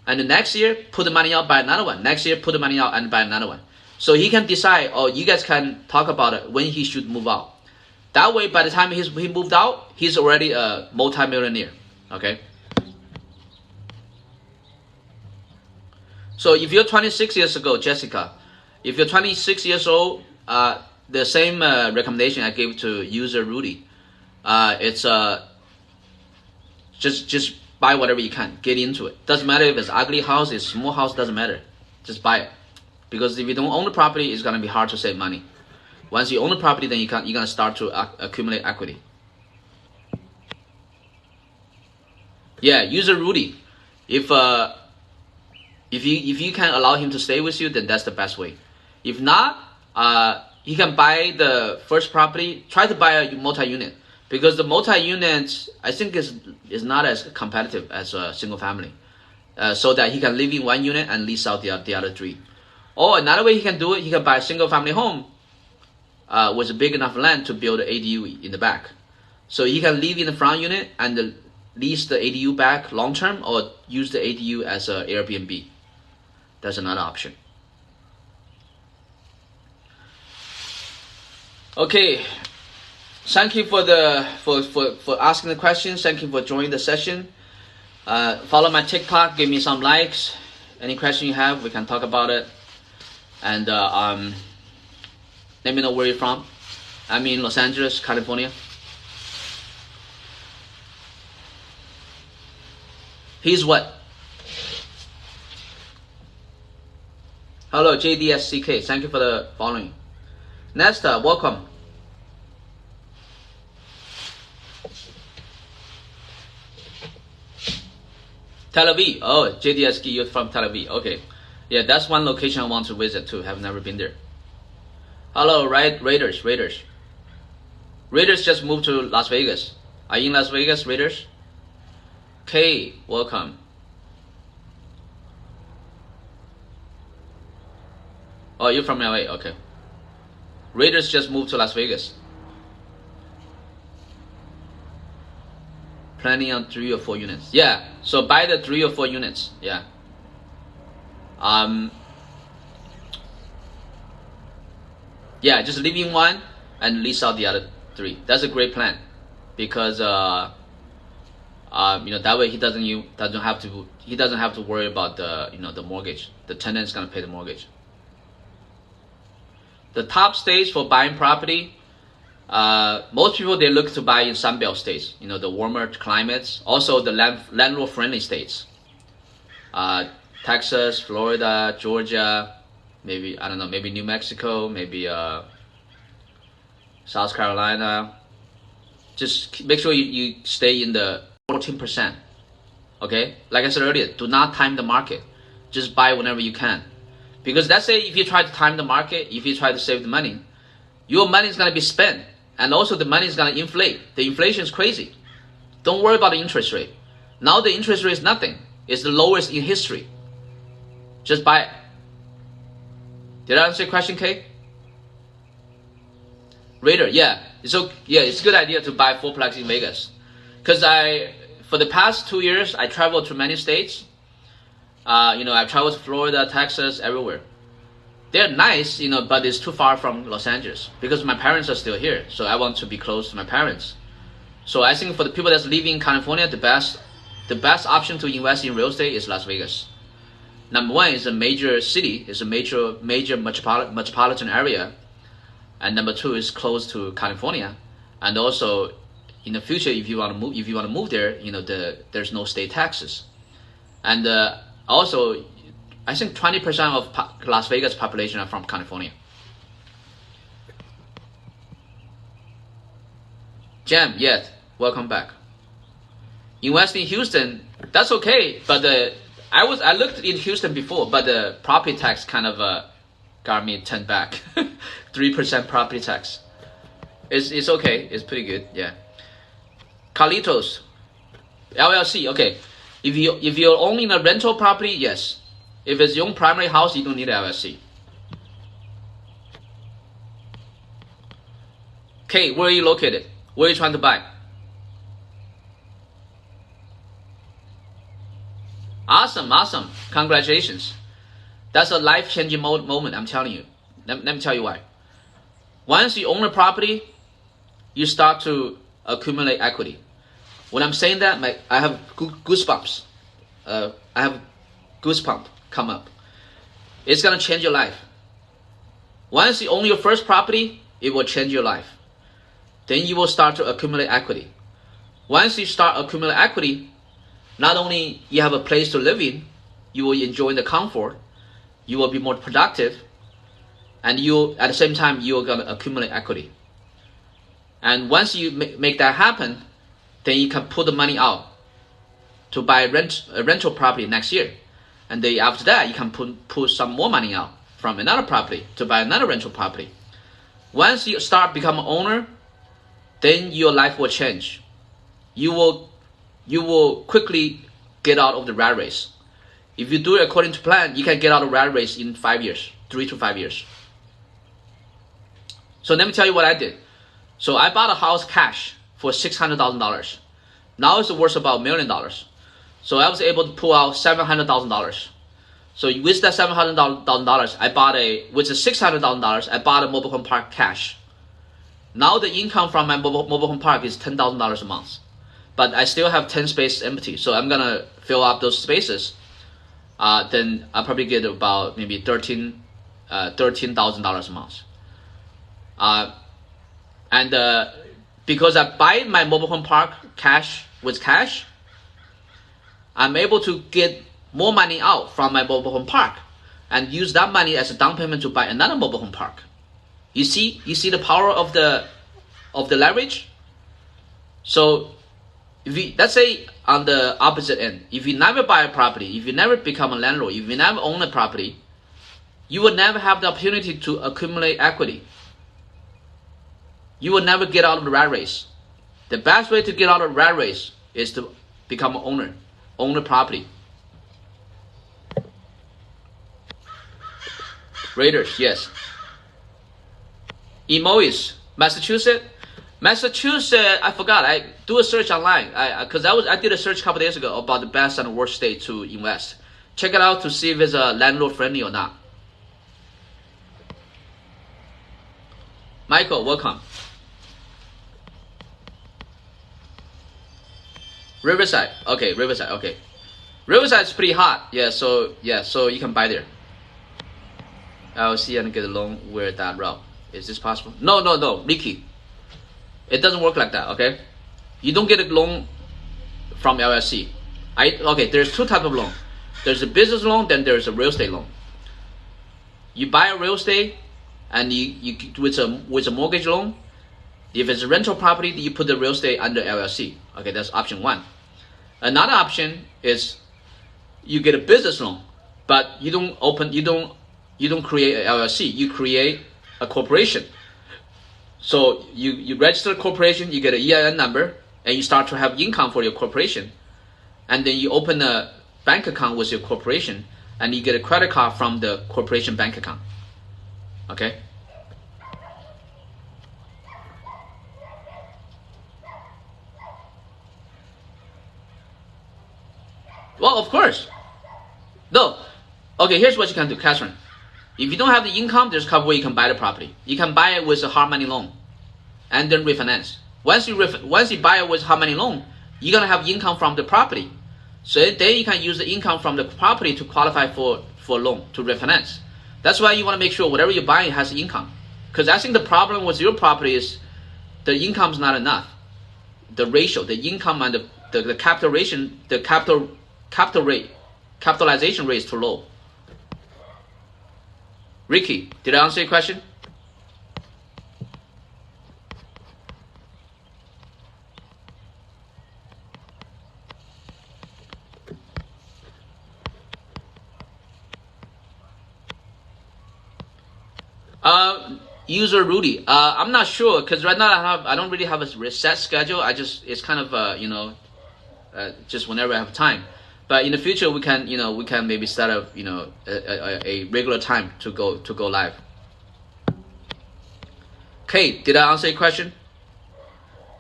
Speaker 1: And the next year, put the money out, buy another one. Next year, put the money out and buy another one. So he can decide, or you guys can talk about it when he should move out. That way, by the time he moved out, he's already a multi-millionaire. Okay? So if you're 26 years ago, Jessica, if you're 26 years old, the same recommendation I gave to user Rudy, it's just buy whatever you can, get into it. Doesn't matter if it's ugly house, it's small house, doesn't matter. Just buy it, because if you don't own the property, it's gonna be hard to save money. Once you own the property, then you're gonna start to accumulate equity. Yeah, user Rudy, if you can allow him to stay with you, then that's the best way. If not, he can buy the first property. Try to buy a multi-unit, because the multi-unit I think is not as competitive as a single family. So that he can live in 1 unit and lease out the other 3. Or another way he can do it, he can buy a single family home with a big enough land to build an ADU in the back. So he can live in the front unit and lease the ADU back long term, or use the ADU as an Airbnb. That's another option. Okay, thank you for asking the questions. Thank you for joining the session. Follow my TikTok. Give me some likes. Any question you have, we can talk about it. And let me know where you're from. I'm in Los Angeles, California. He's what? Hello, JDSCK. Thank you for the following. Nesta, welcome. Tel Aviv. Oh, JDSK, you're from Tel Aviv. Okay. Yeah, that's one location I want to visit too. Have never been there. Hello, Raiders. Raiders just moved to Las Vegas. Are you in Las Vegas, Raiders? Kay, welcome. Oh, you're from LA. Okay. Raiders just moved to Las Vegas. Planning on 3 or 4 units. Yeah. So buy the 3 or 4 units. Yeah. Yeah, just live in 1 and lease out the other 3. That's a great plan, because that way he doesn't have to worry about the mortgage. The tenant is gonna pay the mortgage. The top states for buying property, most people, they look to buy in Sunbelt states, the warmer climates. Also the landlord friendly states, Texas, Florida, Georgia, maybe, I don't know, maybe New Mexico, maybe South Carolina. Just make sure you stay in the 14%. Okay, like I said earlier, do not time the market. Just buy whenever you can. Because let's say if you try to time the market, if you try to save the money, your money is going to be spent, and also the money is going to inflate. The inflation is crazy. Don't worry about the interest rate. Now the interest rate is nothing. It's the lowest in history. Just buy it. Did I answer your question, Kay? Raider, yeah. It's a good idea to buy 4-plex in Vegas. Because for the past 2 years, I traveled to many states. I've traveled to Florida, Texas, everywhere. They're nice, but it's too far from Los Angeles, because my parents are still here. So I want to be close to my parents. So I think for the people that's living in California, the best option to invest in real estate is Las Vegas. Number 1 is a major city, is a major metropolitan area, and number 2 is close to California. And also, in the future, if you want to move there, there's no state taxes. And also, I think 20% of Las Vegas population are from California. Jam, yes, welcome back. Invest in Houston, that's okay, but I looked in Houston before, but the property tax kind of got me 10 back. 3% property tax. It's okay, it's pretty good, yeah. Carlitos, LLC, okay. If you're owning a rental property, yes. If it's your own primary house, you don't need an LLC. Okay, where are you located? Where are you trying to buy? Awesome, awesome. Congratulations. That's a life-changing moment, I'm telling you. Let me tell you why. Once you own a property, you start to accumulate equity. When I'm saying that, I have goosebumps. I have goosebumps come up. It's going to change your life. Once you own your first property, it will change your life. Then you will start to accumulate equity. Once you start accumulating equity, not only you have a place to live in, you will enjoy the comfort, you will be more productive, and at the same time, you are going to accumulate equity. And once you make that happen, then you can put the money out to buy a rental property next year. And then after that, you can put some more money out from another property to buy another rental property. Once you start become an owner, then your life will change. You will quickly get out of the rat race. If you do it according to plan, you can get out of the rat race in 5 years, 3 to 5 years. So let me tell you what I did. So I bought a house cash for $600,000. Now it's worth about $1 million. So I was able to pull out $700,000. So with that $700,000, with the $600,000, I bought a mobile home park cash. Now the income from my mobile home park is $10,000 a month. But I still have 10 spaces empty. So I'm going to fill up those spaces. Then I'll probably get about maybe $13,000 a month. Because I buy my mobile home park with cash, I'm able to get more money out from my mobile home park and use that money as a down payment to buy another mobile home park. You see the power of the leverage? So let's say on the opposite end, if you never buy a property, if you never become a landlord, if you never own a property, you will never have the opportunity to accumulate equity. You will never get out of the rat race. The best way to get out of the rat race is to become an owner, own the property. Raiders, yes. Emois, Massachusetts. I forgot. I do a search online because I did a search a couple days ago about the best and worst state to invest. Check it out to see if it's landlord friendly or not. Michael, welcome. Riverside, okay, Riverside, okay. Riverside is pretty hot, so you can buy there. I'll see and get a loan where that route. Is this possible? No, Ricky. It doesn't work like that, okay? You don't get a loan from LLC. Okay, there's two types of loan. There's a business loan, then there's a real estate loan. You buy a real estate, and you with a mortgage loan. If it's a rental property, you put the real estate under LLC. Okay, that's option one. Another option is you get a business loan, but you don't create an LLC. You create a corporation. So you register a corporation, you get an EIN number, and you start to have income for your corporation. And then you open a bank account with your corporation, and you get a credit card from the corporation bank account. Okay? Well, of course. No. Okay, here's what you can do, Catherine. If you don't have the income, there's a couple ways you can buy the property. You can buy it with a hard money loan and then refinance. Once you buy it with hard money loan, you're going to have income from the property. So then you can use the income from the property to qualify for a loan, to refinance. That's why you want to make sure whatever you're buying has income. Because I think the problem with your property is the income is not enough. The ratio, the income and the capitalization rate is too low. Ricky, did I answer your question? User Rudy. I'm not sure because right now I don't really have a set schedule. It's kind of just whenever I have time. But in the future we can maybe set up a regular time to go live. Kate, did I answer your question?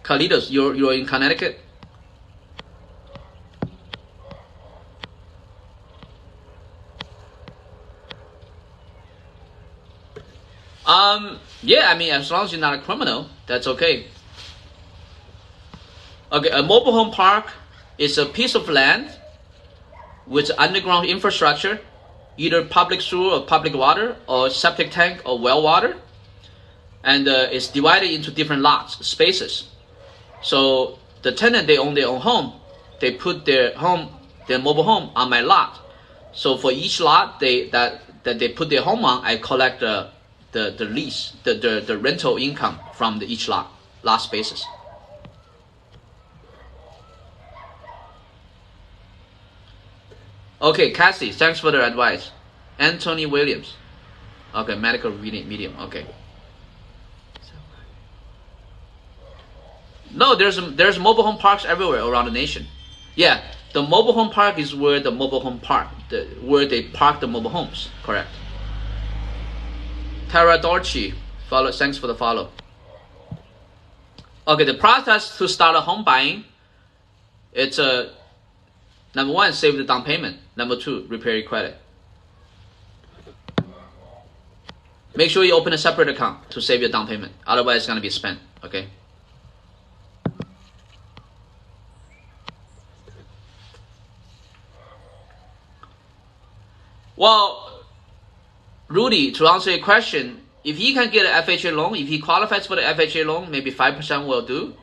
Speaker 1: Carlitos, you're in Connecticut? Yeah, I mean, as long as you're not a criminal, that's okay. Okay, a mobile home park is a piece of land with underground infrastructure, either public sewer or public water, or septic tank or well water, and it's divided into different lots, spaces. So the tenant, they own their own home. They put their mobile home on my lot. So for each lot that they put their home on, I collect the lease, the rental income from each lot spaces. Okay, Cassie, thanks for the advice. Anthony Williams. Okay, medical medium. Okay. No, there's mobile home parks everywhere around the nation. Yeah, the mobile home park is where the mobile home park, where they park the mobile homes. Correct. Tara Dorchi, thanks for the follow. Okay, the process to start a home buying, it's number one, save the down payment. Number two, repair your credit. Make sure you open a separate account to save your down payment. Otherwise, it's gonna be spent. Okay. Well, Rudy, to answer your question, if he can get an FHA loan, if he qualifies for the FHA loan, maybe 5% will do.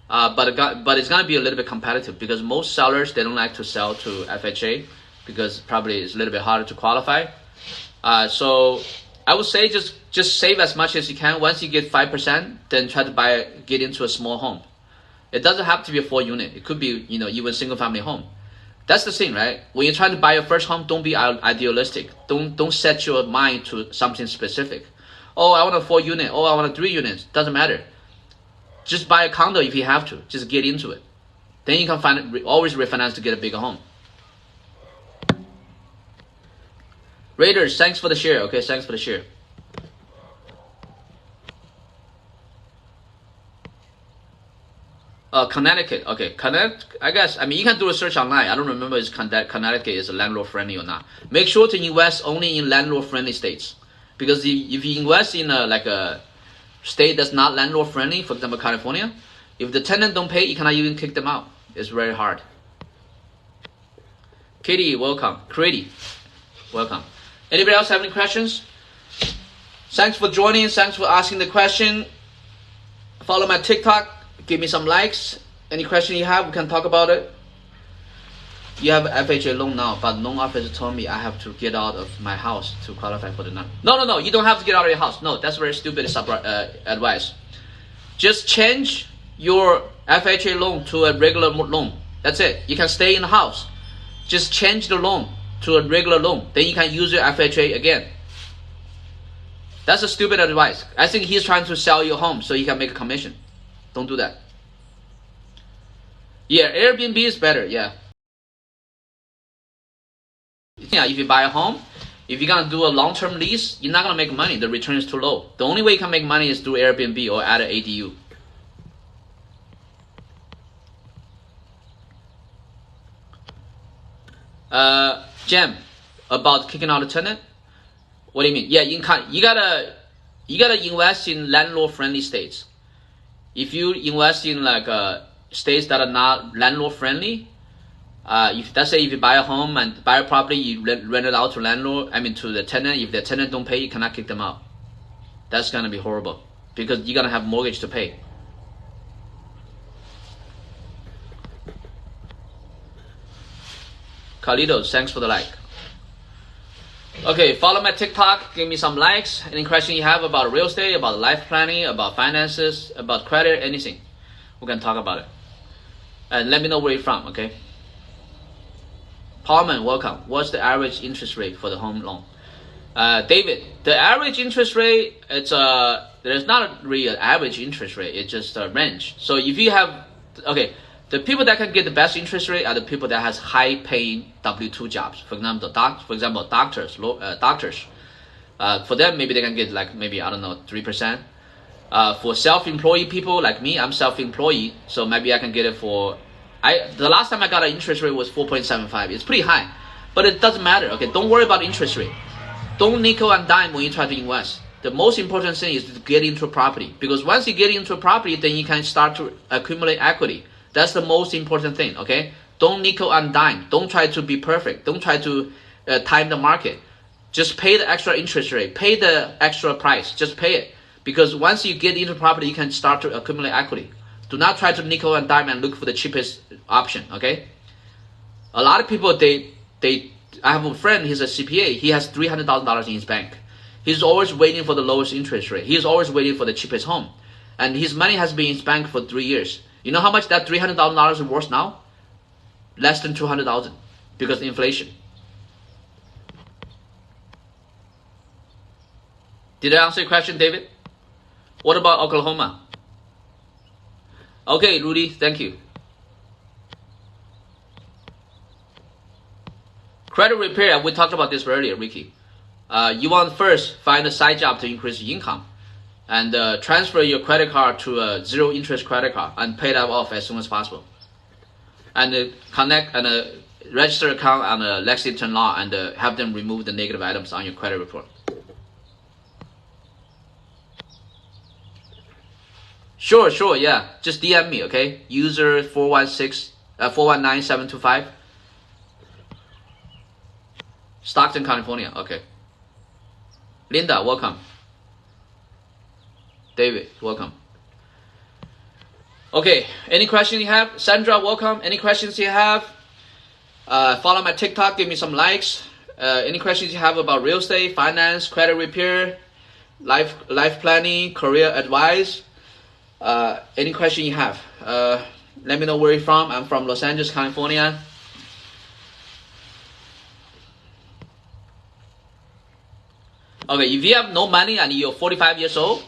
Speaker 1: But it's gonna be a little bit competitive because most sellers, they don't like to sell to FHA because probably it's a little bit harder to qualify. So I would say just save as much as you can. Once you get 5%, then try to get into a small home. It doesn't have to be a 4-unit. It could be even single family home. That's the thing, right? When you're trying to buy your first home, don't be idealistic. Don't set your mind to something specific. Oh, I want a 4-unit. Oh, I want a 3 units. Doesn't matter. Just buy a condo if you have to. Just get into it. Then you can always refinance to get a bigger home. Raiders, thanks for the share. Okay, thanks for the share. Connecticut. Okay, Connecticut. I guess. I mean, you can do a search online. I don't remember if Connecticut is landlord friendly or not. Make sure to invest only in landlord friendly states, because if you invest in a state that's not landlord friendly, for example, California, if the tenant don't pay, you cannot even kick them out. It's very hard. Katie, welcome. Katie, welcome. Anybody else have any questions? Thanks for joining. Thanks for asking the question. Follow my TikTok. Give me some likes. Any question you have, we can talk about it. You have FHA loan now, but loan officer told me I have to get out of my house to qualify for the loan. No. You don't have to get out of your house. No, that's very stupid advice. Just change your FHA loan to a regular loan. That's it. You can stay in the house. Just change the loan to a regular loan. Then you can use your FHA again. That's a stupid advice. I think he's trying to sell your home so he can make a commission. Don't do that. Yeah, Airbnb is better. Yeah, if you buy a home, if you're gonna do a long-term lease, you're not gonna make money. The return is too low. The only way you can make money is through Airbnb or add an ADU. Jem, about kicking out a tenant. What do you mean? Yeah, you gotta invest in landlord-friendly states. If you invest in states that are not landlord friendly, if let's say if you buy a home and buy a property, you rent it out to to the tenant. If the tenant don't pay, you cannot kick them out. That's gonna be horrible because you're gonna have mortgage to pay. Carlitos, thanks for the like. Okay, follow my TikTok. Give me some likes. Any question you have about real estate, about life planning, about finances, about credit, anything, we can talk about it. And let me know where you're from. Okay. Paulman, welcome. What's the average interest rate for the home loan? David, the average interest rate, it's there's not really an average interest rate. It's just a range. So if you have, okay, the people that can get the best interest rate are the people that has high-paying W-2 jobs. For example, doctors. For them, maybe they can get like maybe, I don't know, 3%. For self-employed people like me, I'm self-employed, so maybe I can get it for. The last time I got an interest rate was 4.75. It's pretty high, but it doesn't matter. Okay, don't worry about interest rate. Don't nickel and dime when you try to invest. The most important thing is to get into a property, because once you get into a property, then you can start to accumulate equity. That's the most important thing. Okay, don't nickel and dime. Don't try to be perfect. Don't try to time the market. Just pay the extra interest rate. Pay the extra price. Just pay it, because once you get into property, you can start to accumulate equity. Do not try to nickel and dime and look for the cheapest option. Okay, a lot of people I have a friend, he's a CPA, he has $300,000 in his bank. He's always waiting for the lowest interest rate. He's always waiting for the cheapest home. And his money has been in his bank for 3 years. You know how much that $300,000 is worth now? Less than $200,000 because of inflation. Did I answer your question, David? What about Oklahoma? Okay, Rudy, thank you. Credit repair, we talked about this earlier, Ricky. You want first find a side job to increase your income, and transfer your credit card to a zero interest credit card and pay that off as soon as possible. And connect and register account on Lexington Law and have them remove the negative items on your credit report. Sure, yeah. Just DM me, okay? User 419-725. Stockton, California. Okay. Linda, welcome. David, welcome. Okay, any questions you have? Sandra, welcome. Any questions you have? Follow my TikTok, give me some likes. Any questions you have about real estate, finance, credit repair, life planning, career advice? Any question you have? Let me know where you're from. I'm from Los Angeles, California. Okay, if you have no money and you're 45 years old,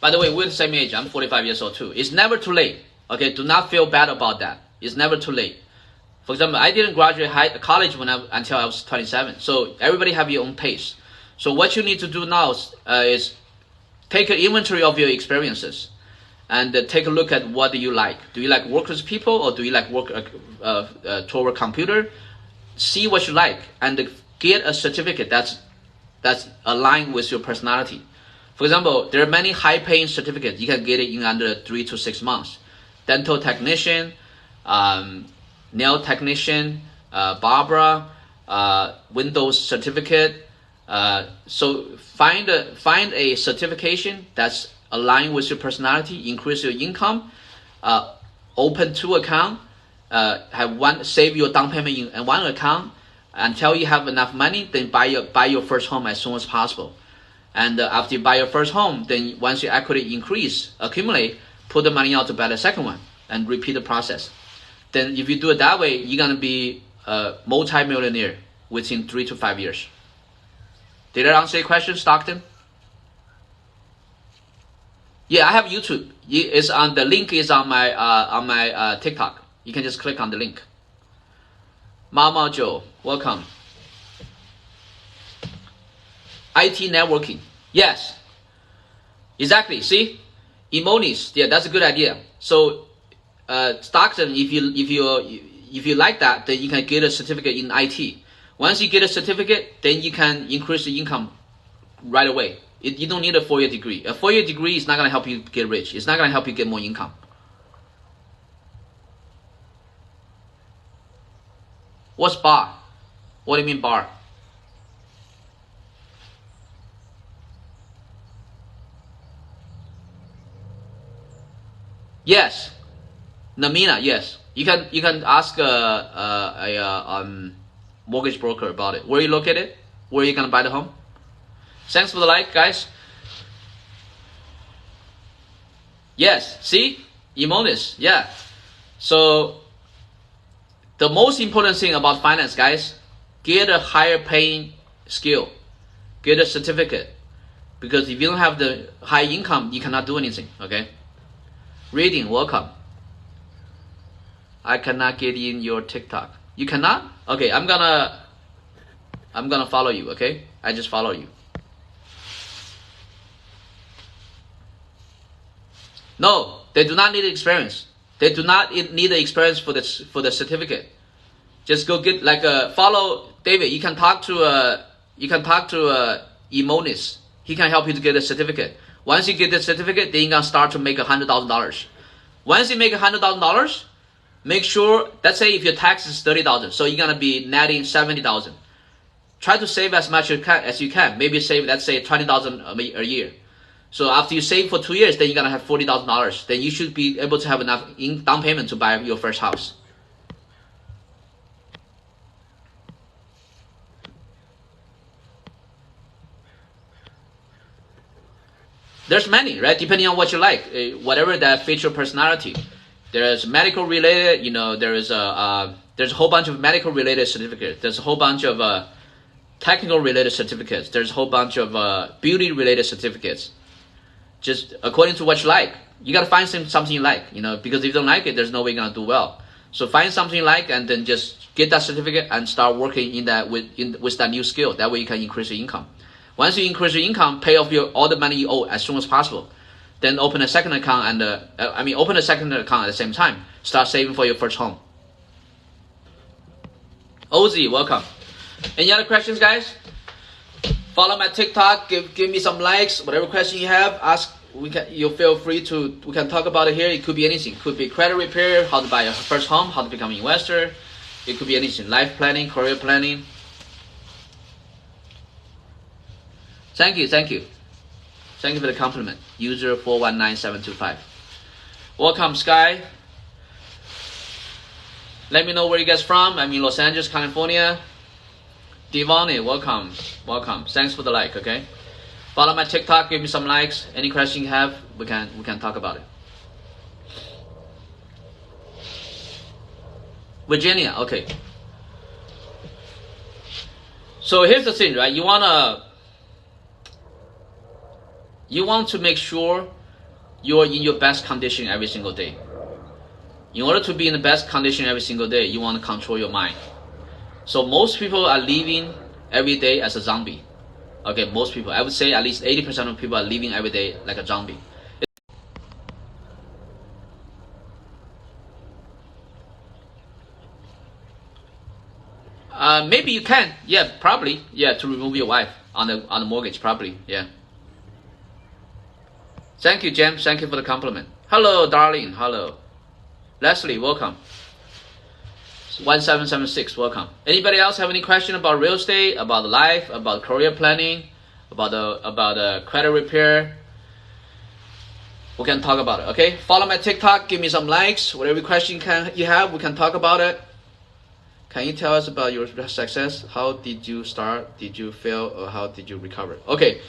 Speaker 1: by the way, we're the same age. I'm 45 years old too. It's never too late. Okay, do not feel bad about that. It's never too late. For example, I didn't graduate college until I was 27. So everybody have your own pace. So what you need to do now is take an inventory of your experiences and take a look at what do you like. Do you like work with people, or do you like work toward a computer? See what you like and get a certificate that's aligned with your personality. For example, there are many high-paying certificates. You can get it in under 3 to 6 months. Dental technician, nail technician, barber, Windows certificate. So find a certification that's aligned with your personality, increase your income, open 2 accounts, save your down payment in 1 account. Until you have enough money, then buy your first home as soon as possible. And after you buy your first home, then once your equity accumulate, put the money out to buy the second one and repeat the process. Then if you do it that way, you're going to be a multi-millionaire within 3 to 5 years. Did I answer your question, Stockton? Yeah, I have YouTube. The link is on my TikTok. You can just click on the link. Mama Joe, welcome. IT networking, yes, exactly. See, Emonis, yeah, that's a good idea. So, Stockton, if you like that, then you can get a certificate in IT. Once you get a certificate, then you can increase the income right away. You don't need a 4-year degree. A 4-year degree is not going to help you get rich. It's not going to help you get more income. What's bar? What do you mean bar? Yes, Namina. Yes, you can ask a mortgage broker about it. Where are you located? Where are you gonna buy the home? Thanks for the like, guys. Yes, see? Emonis, yeah. So the most important thing about finance, guys, get a higher paying skill. Get a certificate. Because if you don't have the high income, you cannot do anything, okay? Reading, welcome. I cannot get in your TikTok. You cannot? Okay, I'm gonna follow you, okay? I just follow you. No, they do not need experience. They do not need the experience for the certificate. Just go get follow David. You can talk to Emonis. He can help you to get a certificate. Once you get the certificate, then you can start to make $100,000. Once you make $100,000, make sure, let's say if your tax is $30,000, so you're gonna be netting $70,000. Try to save as much as you can. Maybe save, let's say, $20,000 a year. So after you save for 2 years, then you're gonna have $40,000. Then you should be able to have enough down payment to buy your first house. There's many, right? Depending on what you like, whatever that fits your personality. There's medical related, there's a whole bunch of medical related certificates. There's a whole bunch of technical related certificates. There's a whole bunch of beauty related certificates. Just according to what you like. You gotta find something you like, because if you don't like it, there's no way you're gonna do well. So find something you like and then just get that certificate and start working in that with that new skill. That way you can increase your income. Once you increase your income, pay off all the money you owe as soon as possible. Then open a second account open a second account at the same time. Start saving for your first home. Ozzy, welcome. Any other questions, guys? Follow my TikTok. Give me some likes. Whatever question you have, ask. You feel free to. We can talk about it here. It could be anything. It could be credit repair, how to buy your first home, how to become an investor. It could be anything. Life planning, career planning. Thank you for the compliment. User 419725. Welcome, Sky. Let me know where you guys from. I'm in Los Angeles, California. Devani, welcome. Thanks for the like. Okay. Follow my TikTok. Give me some likes. Any question you have, we can talk about it. Virginia. Okay. So here's the thing, right? You want to make sure you're in your best condition every single day. In order to be in the best condition every single day, you want to control your mind. So most people are living every day as a zombie. Okay, most people. I would say at least 80% of people are living every day like a zombie. Maybe you can. Yeah, probably. Yeah, to remove your wife on the mortgage, probably. Yeah. Thank you, James. Thank you for the compliment. Hello, darling. Hello. Leslie, welcome. 1776, welcome. Anybody else have any question about real estate, about life, about career planning, about credit repair? We can talk about it, okay? Follow my TikTok. Give me some likes. Whatever question you have, we can talk about it. Can you tell us about your success? How did you start? Did you fail, or how did you recover? Okay.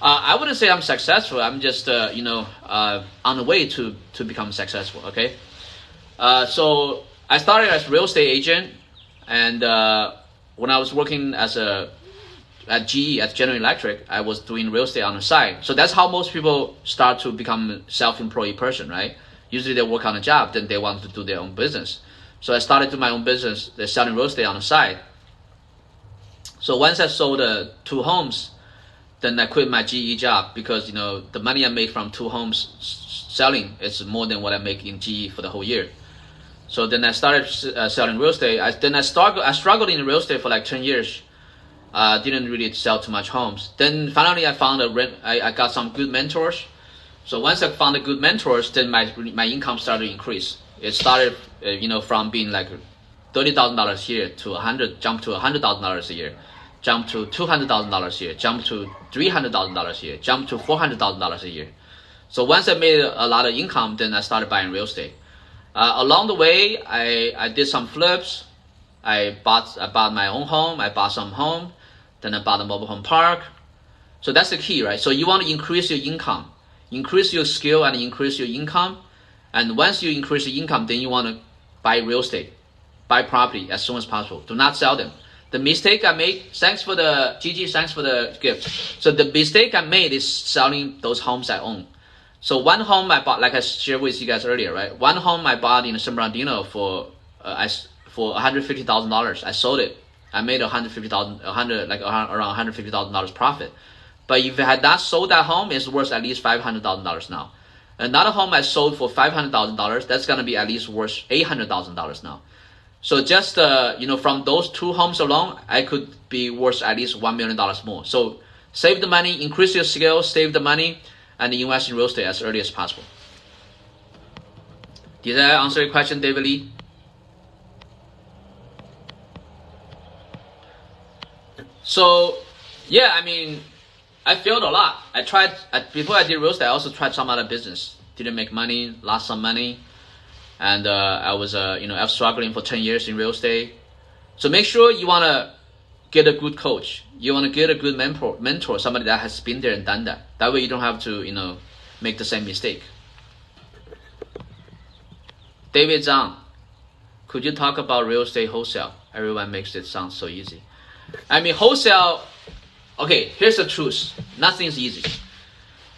Speaker 1: I wouldn't say I'm successful. I'm just, on the way to become successful. Okay. So I started as a real estate agent, and when I was working at GE, at General Electric, I was doing real estate on the side. So that's how most people start to become a self-employed person, right? Usually they work on a job, then they want to do their own business. So I started to my own business, selling real estate on the side. So once I sold 2 homes, then I quit my GE job because the money I make from 2 homes selling is more than what I make in GE for the whole year. So then I started selling real estate. I struggled in real estate for like 10 years. Didn't really sell too much homes. Then finally I found I got some good mentors. So once I found the good mentors, then my income started to increase. It started from being like $30,000 a year to jumped to $100,000 a year. Jump to $200,000 a year, jump to $300,000 a year, jump to $400,000 a year. So once I made a lot of income, then I started buying real estate. Along the way, I did some flips. I bought my own home. I bought some home. Then I bought a mobile home park. So that's the key, right? So you want to increase your income, increase your skill and increase your income. And once you increase your income, then you want to buy real estate, buy property as soon as possible. Do not sell them. The mistake I made, thanks for the Gigi, thanks for the gift. So the mistake I made is selling those homes I own. So one home I bought, like I shared with you guys earlier, right? One home I bought in San Bernardino for $150,000. I sold it. I made around $150,000 profit. But if I had not sold that home, it's worth at least $500,000 now. Another home I sold for $500,000, that's gonna be at least worth $800,000 now. So just from those two homes alone, I could be worth at least $1 million more. So save the money, increase your skills, save the money, and invest in real estate as early as possible. Did I answer your question, David Lee? So yeah, I mean, I failed a lot. I tried before I did real estate. I also tried some other business. Didn't make money, lost some money. And I was struggling for 10 years in real estate. So make sure you want to get a good coach. You want to get a good mentor, somebody that has been there and done that. That way you don't have to, make the same mistake. David Zhang, could you talk about real estate wholesale? Everyone makes it sound so easy. I mean, wholesale, okay, here's the truth. Nothing is easy.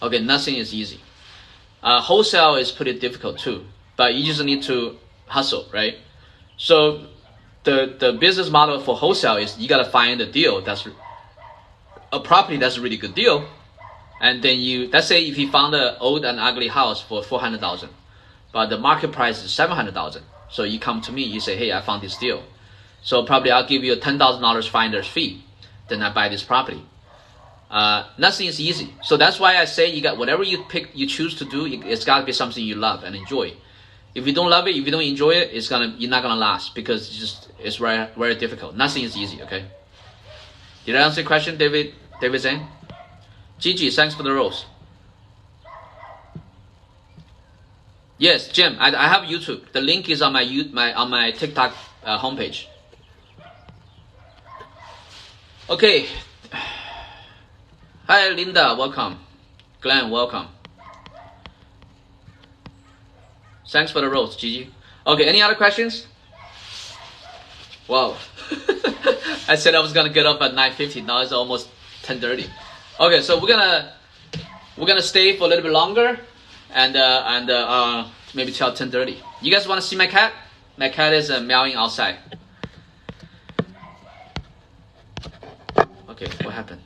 Speaker 1: Okay, nothing is easy. Wholesale is pretty difficult too. But you just need to hustle, right? So the business model for wholesale is you gotta find a deal that's a property that's a really good deal, and then let's say if you found an old and ugly house for $400,000, but the market price is $700,000. So you come to me, you say, hey, I found this deal. So probably I'll give you a $10,000 finder's fee. Then I buy this property. Nothing is easy. So that's why I say you got whatever you choose to do, it's gotta be something you love and enjoy. If you don't love it, if you don't enjoy it, you're not gonna last because it's very, very difficult. Nothing is easy, okay? Did I answer your question, David Zhang? Gigi, thanks for the rose. Yes, Jim, I have YouTube. The link is on my TikTok homepage. Okay. Hi, Linda, welcome. Glenn, welcome. Thanks for the rose, Gigi. Okay, any other questions? Wow. I said I was gonna get up at 9:50. Now it's almost 10:30. Okay, so we're gonna stay for a little bit longer, and maybe till 10:30. You guys want to see my cat? My cat is meowing outside. Okay, what happened?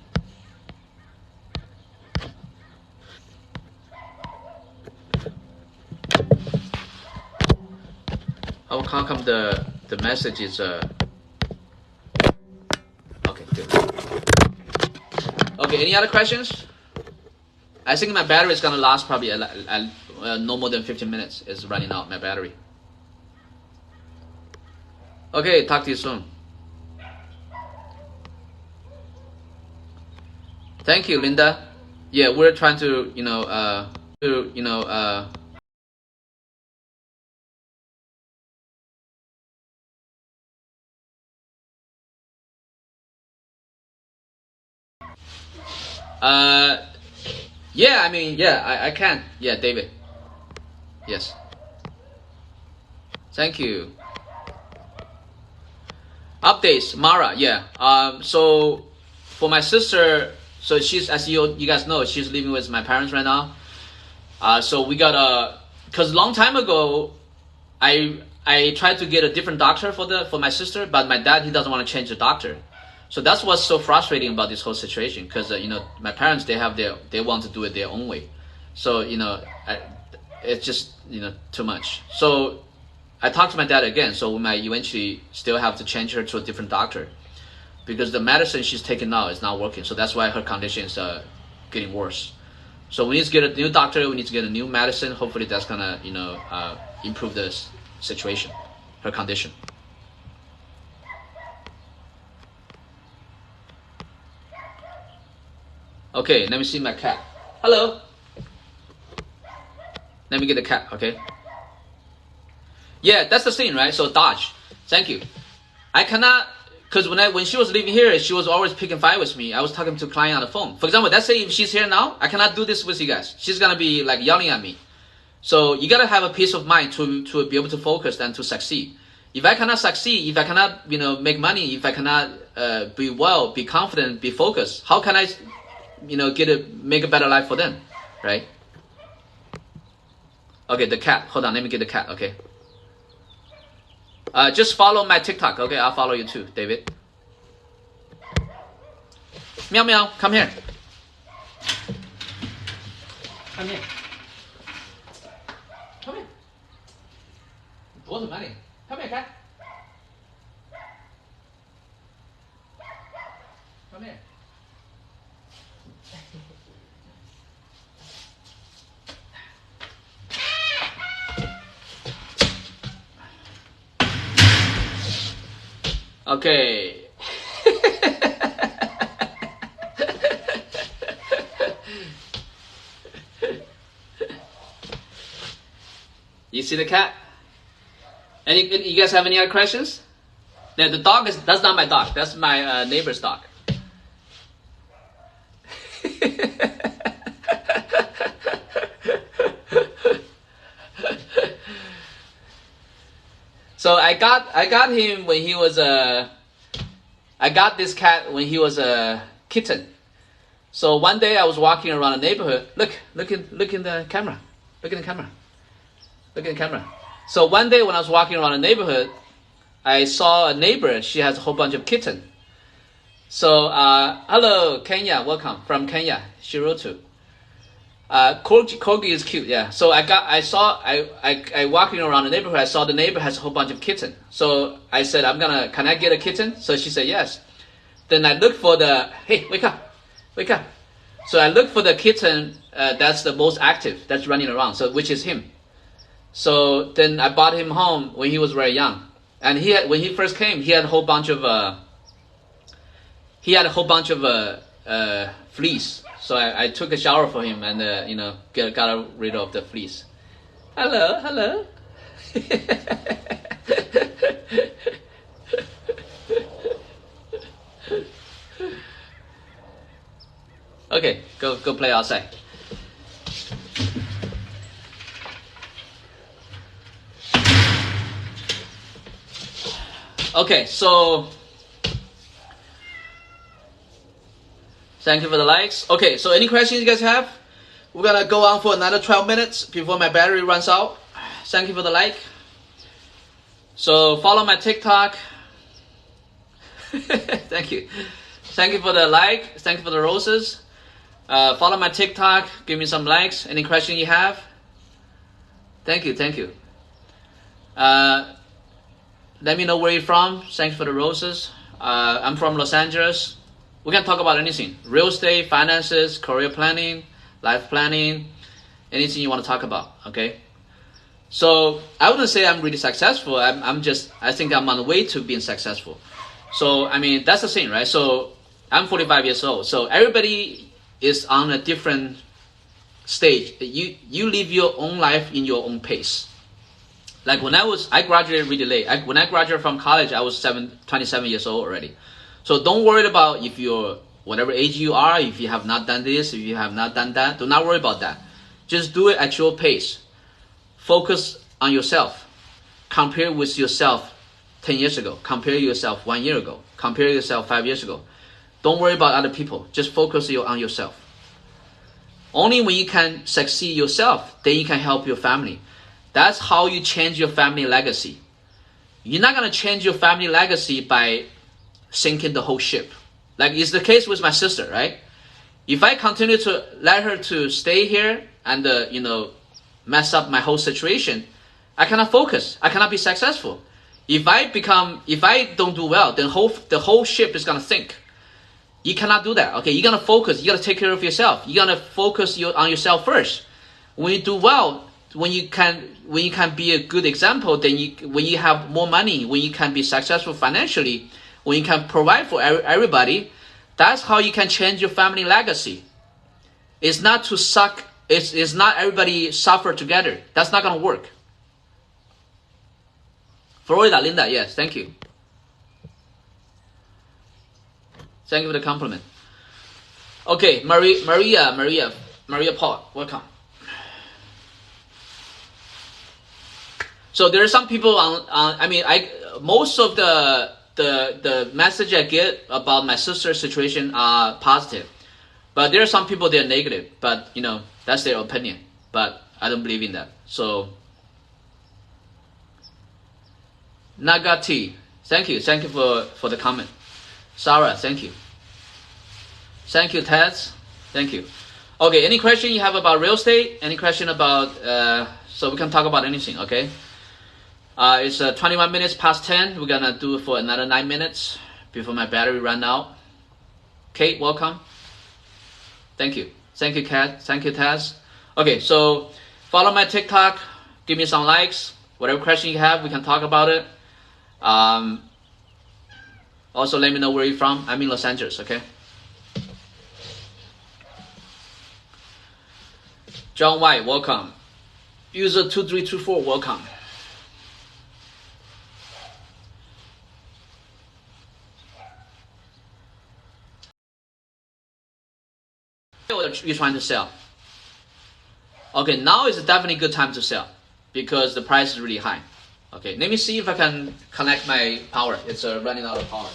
Speaker 1: How come the message is okay, good. Okay, any other questions? I think my battery is gonna last probably no more than 15 minutes. It's running out, my battery. Okay, talk to you soon. Thank you, Linda. Yeah, we're trying to yeah, I mean, yeah, I can. Yeah, David. Yes. Thank you. Updates, Mara. Yeah. So for my sister, so she's, as you guys know, she's living with my parents right now. So we got cause long time ago, I tried to get a different doctor for my sister, but my dad, he doesn't want to change the doctor. So that's what's so frustrating about this whole situation, because my parents, they want to do it their own way. So it's just too much. So I talked to my dad again. So we might eventually still have to change her to a different doctor, because the medicine she's taking now is not working. So that's why her condition is getting worse. So we need to get a new doctor. We need to get a new medicine. Hopefully that's gonna improve this situation, her condition. Okay, let me see my cat. Hello. Let me get the cat, okay? Yeah, that's the thing, right? So dodge. Thank you. I cannot Because when she was living here, she was always picking fight with me. I was talking to a client on the phone. For example, let's say if she's here now, I cannot do this with you guys. She's gonna be like yelling at me. So you gotta have a peace of mind to be able to focus and to succeed. If I cannot succeed, if I cannot make money, if I cannot be well, be confident, be focused, how can I make a better life for them, right? Okay, the cat. Hold on, let me get the cat. Okay. Just follow my TikTok. Okay, I'll follow you too, David. Meow meow, come here. Come here. Come here. 躲怎么你 Come here, cat. Come here. Okay. You see the cat? You guys have any other questions? Yeah, the dog that's not my dog. That's my neighbor's dog. So I got him when he was I got this cat when he was a kitten. So one day I was walking around the neighborhood. Look in the camera. Look in the camera. Look in the camera. So one day when I was walking around the neighborhood, I saw a neighbor. She has a whole bunch of kittens. So hello Kenya, welcome from Kenya. Shirotu. Corgi is cute, yeah. So I walking around the neighborhood. I saw the neighbor has a whole bunch of kittens. So I said, can I get a kitten? So she said yes. Then I looked for hey, wake up. So I looked for the kitten that's the most active, that's running around. So which is him. So then I brought him home when he was very young, and when he first came, he had a whole bunch of fleas. So I took a shower for him and got rid of the fleas. Hello. Okay, go play outside. Okay, so thank you for the likes. Okay, so any questions you guys have? We're gonna go on for another 12 minutes before my battery runs out. Thank you for the like. So follow my TikTok. Thank you. Thank you for the like. Thank you for the roses. Follow my TikTok. Give me some likes. Any question you have? Thank you. Let me know where you're from. Thanks for the roses. I'm from Los Angeles. We can talk about anything. Real estate, finances, career planning, life planning, anything you want to talk about, okay? So I wouldn't say I'm really successful. I think I'm on the way to being successful. So, I mean, that's the thing, right? So I'm 45 years old. So everybody is on a different stage. You live your own life in your own pace. Like when I graduated really late. When I graduated from college, I was 27 years old already. So don't worry about if you're whatever age you are, if you have not done this, if you have not done that. Do not worry about that. Just do it at your pace. Focus on yourself. Compare with yourself 10 years ago. Compare yourself 1 year ago. Compare yourself 5 years ago. Don't worry about other people. Just focus on yourself. Only when you can succeed yourself, then you can help your family. That's how you change your family legacy. You're not going to change your family legacy by sinking the whole ship. Like it's the case with my sister, right? If I continue to let her to stay here and, mess up my whole situation, I cannot focus. I cannot be successful. If I don't do well, then the whole ship is going to sink. You cannot do that. Okay, you're going to focus. You got to take care of yourself. You're going to focus on yourself first. When you do well, when you can be a good example, then when you have more money, when you can be successful financially, when you can provide for everybody, that's how you can change your family legacy. It's not to suck. It's not everybody suffer together. That's not gonna work. Florida, Linda, yes, thank you. Thank you for the compliment. Okay, Maria Paul, welcome. So there are some people most of the message I get about my sister's situation are positive, but there are some people that are negative. But that's their opinion. But I don't believe in that. So Nagati, thank you for the comment. Sarah, thank you. Thank you, Taz. Thank you. Okay, any question you have about real estate? Any question about so we can talk about anything, okay? It's 21 minutes past 10. We're gonna do it for another 9 minutes before my battery run out. Kate, welcome. Thank you. Thank you, Kat. Thank you, Taz. Okay, so follow my TikTok. Give me some likes. Whatever question you have, we can talk about it. Also, let me know where you're from. I'm in Los Angeles, okay? John White, welcome. User 2324, welcome. What you're trying to sell? Okay, now is definitely a good time to sell because the price is really high. Okay, let me see if I can connect my power. It's running out of power.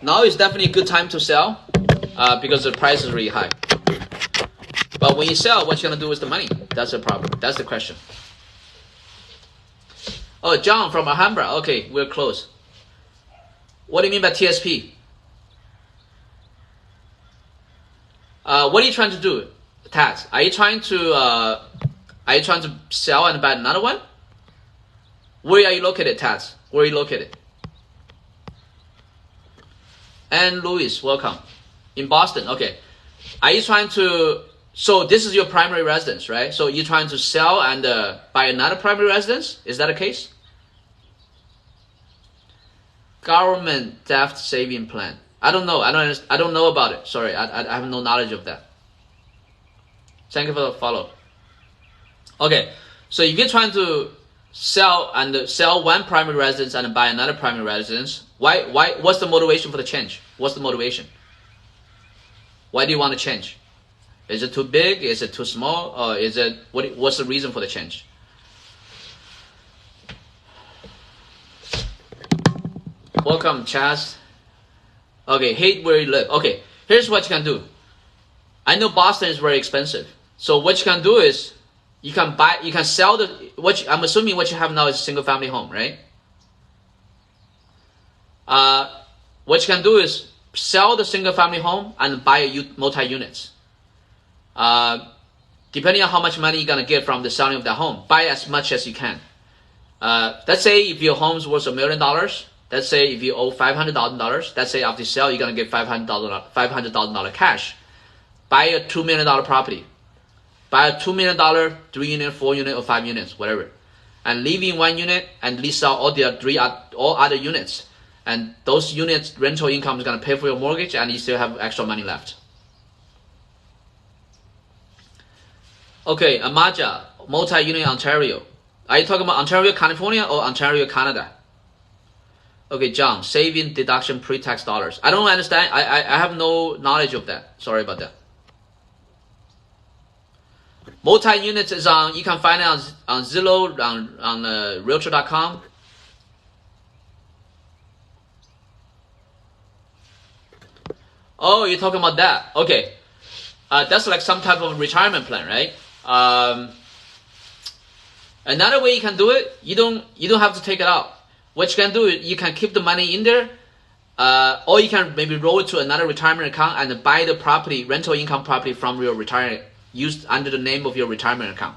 Speaker 1: Now is definitely a good time to sell because the price is really high. But when you sell, what you're gonna do with the money? That's the problem. That's the question. Oh, John from Alhambra. Okay, we're close. What do you mean by TSP? What are you trying to do, Taz? Are you trying to sell and buy another one? Where are you located, Taz? Where are you located? And Louis, welcome. In Boston, okay. Are you trying to, so this is your primary residence, right? So you're trying to sell and buy another primary residence? Is that the case? Government theft saving plan. I don't know. I don't know about it. Sorry, I have no knowledge of that. Thank you for the follow. Okay, so if you're trying to sell one primary residence and buy another primary residence, why? What's the motivation for the change? What's the motivation? Why do you want to change? Is it too big? Is it too small? Or is it what's the reason for the change? Welcome, Chaz. Okay, hate where you live. Okay, here's what you can do. I know Boston is very expensive. So what you can do is you can sell I'm assuming what you have now is a single family home, right? What you can do is sell the single family home and buy multi-units. Depending on how much money you're gonna get from the selling of that home, buy as much as you can. Let's say if your home's worth $1 million, let's say if you owe $500,000, let's say after sale you're gonna get $500,000 cash. Buy a $2 million property. Buy a $2 million 3-unit, 4-unit, or 5 units, whatever, and leave in 1 unit and lease out all other units. And those units rental income is gonna pay for your mortgage, and you still have extra money left. Okay, Amaja, multi-unit Ontario. Are you talking about Ontario, California, or Ontario, Canada? Okay, John, saving deduction pre-tax dollars. I don't understand. I have no knowledge of that. Sorry about that. Multi-units is on, you can find it on Zillow, on Realtor.com. Oh, you're talking about that. Okay. That's like some type of retirement plan, right? Another way you can do it, you don't have to take it out. What you can do is you can keep the money in there, or you can maybe roll it to another retirement account and buy the property, rental income property from your retirement, used under the name of your retirement account.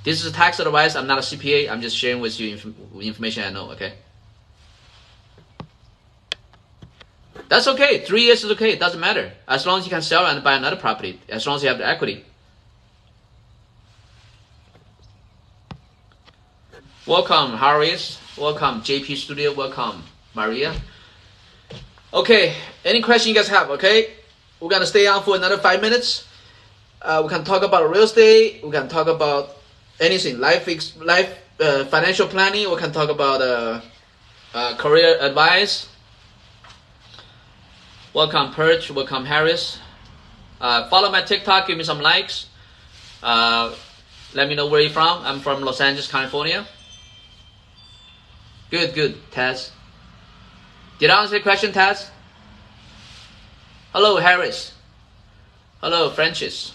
Speaker 1: This is a tax advice. I'm not a CPA. I'm just sharing with you information I know, okay? That's okay. 3 years is okay. It doesn't matter. As long as you can sell and buy another property, as long as you have the equity. Welcome, Harris. Welcome, JP Studio. Welcome, Maria. Okay, any question you guys have, okay? We're going to stay on for another 5 minutes. We can talk about real estate. We can talk about anything, life financial planning. We can talk about career advice. Welcome Perch, welcome Harris. Follow my TikTok, give me some likes. Let me know where you're from. I'm from Los Angeles, California. Good, Taz. Did I answer your question, Taz? Hello, Harris. Hello, Francis.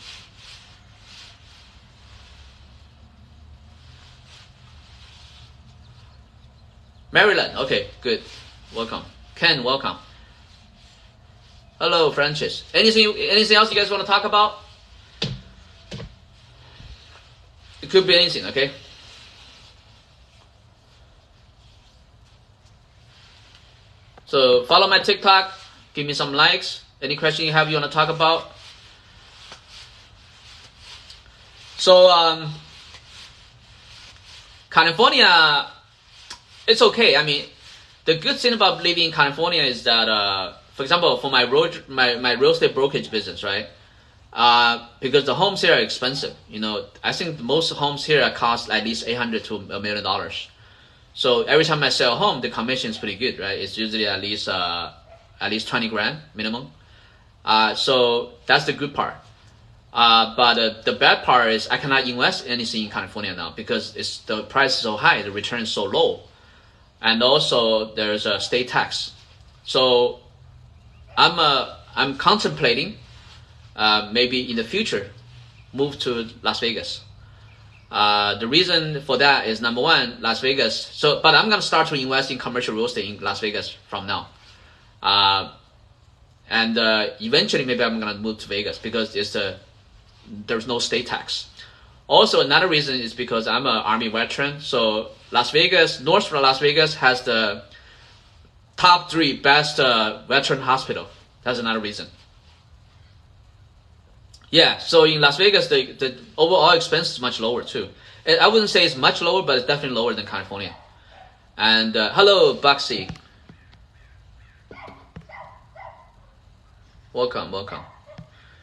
Speaker 1: Maryland, okay, good. Welcome. Ken, welcome. Hello, Francis. Anything else you guys want to talk about? It could be anything, okay? So follow my TikTok, give me some likes. Any question you have you want to talk about? So California, it's okay. I mean, the good thing about living in California is that, for example, for my real estate brokerage business, right? Because the homes here are expensive. You know, I think most homes here cost at least $800 to $1 million. So every time I sell a home, the commission is pretty good, right? It's usually at least 20 grand minimum. So that's the good part. But the bad part is I cannot invest anything in California now because the price is so high, the return is so low, and also there's a state tax. So I'm contemplating maybe in the future move to Las Vegas. The reason for that is number one, Las Vegas. But I'm gonna start to invest in commercial real estate in Las Vegas from now, and eventually maybe I'm gonna move to Vegas because there's no state tax. Also, another reason is because I'm an Army veteran. So Las Vegas, North Las Vegas has the top 3 best veteran hospital. That's another reason. Yeah, so in Las Vegas, the overall expense is much lower too. I wouldn't say it's much lower, but it's definitely lower than California. And hello, Buxy. Welcome.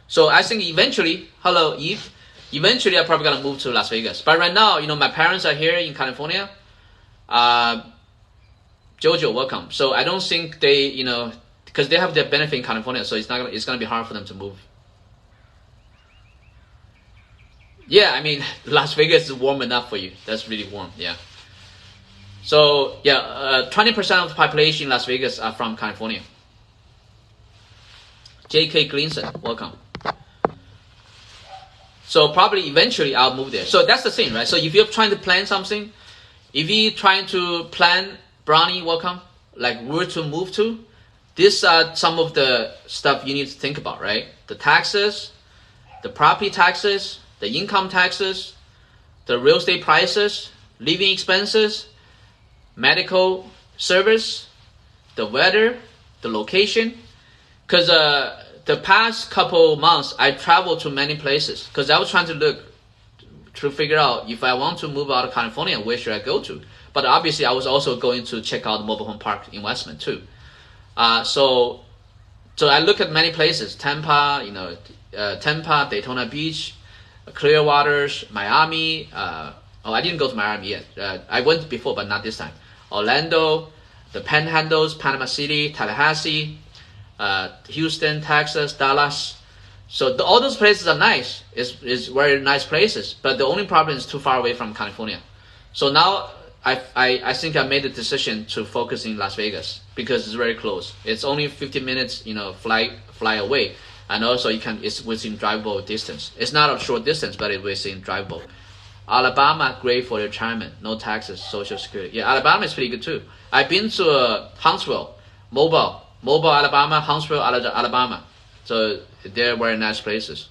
Speaker 1: So I think eventually, hello, Eve. Eventually, I'm probably gonna move to Las Vegas. But right now, you know, my parents are here in California. Jojo, welcome. So I don't think they, you know, because they have their benefit in California, so it's gonna be hard for them to move. Yeah, I mean, Las Vegas is warm enough for you. That's really warm, yeah. So yeah, 20% of the population in Las Vegas are from California. J.K. Gleason, welcome. So probably eventually I'll move there. So that's the thing, right? So if you're trying to plan something, if you're trying to plan, Brownie, welcome, like where to move to, these are some of the stuff you need to think about, right? The taxes, the property taxes, the income taxes, the real estate prices, living expenses, medical service, the weather, the location. Because the past couple months, I traveled to many places because I was trying to figure out if I want to move out of California, where should I go to? But obviously, I was also going to check out the mobile home park investment too. So I look at many places: Tampa, Tampa, Daytona Beach, Clearwaters, Miami. I didn't go to Miami yet. I went before, but not this time. Orlando, the Panhandles, Panama City, Tallahassee, Houston, Texas, Dallas. So all those places are nice. It's very nice places. But the only problem is too far away from California. So now I think I made the decision to focus in Las Vegas because it's very close. It's only 15 minutes, fly away. And also it's within drivable distance. It's not a short distance, but it's within drivable. Alabama, great for retirement, no taxes, social security. Yeah, Alabama is pretty good too. I've been to Huntsville, Mobile, Alabama, Huntsville, Alabama. So they're very nice places.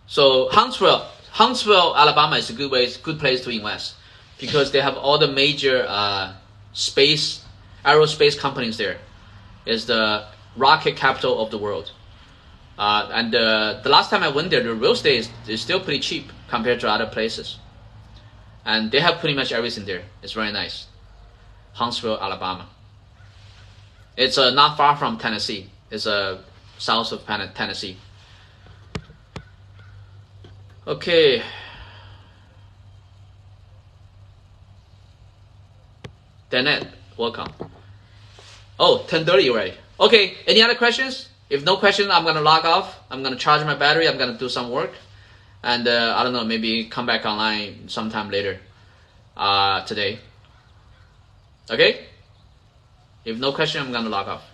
Speaker 1: So Huntsville, Alabama is a good place to invest because they have all the major aerospace companies there. It's the rocket capital of the world. And the last time I went there, the real estate is still pretty cheap compared to other places. And they have pretty much everything there. It's very nice. Huntsville, Alabama. It's not far from Tennessee. It's south of Tennessee. Okay. Danette, welcome. Oh, 10:30 already. Okay, any other questions? If no questions, I'm gonna log off. I'm gonna charge my battery. I'm gonna do some work, and I don't know, maybe come back online sometime later today. Okay. If no question, I'm gonna log off.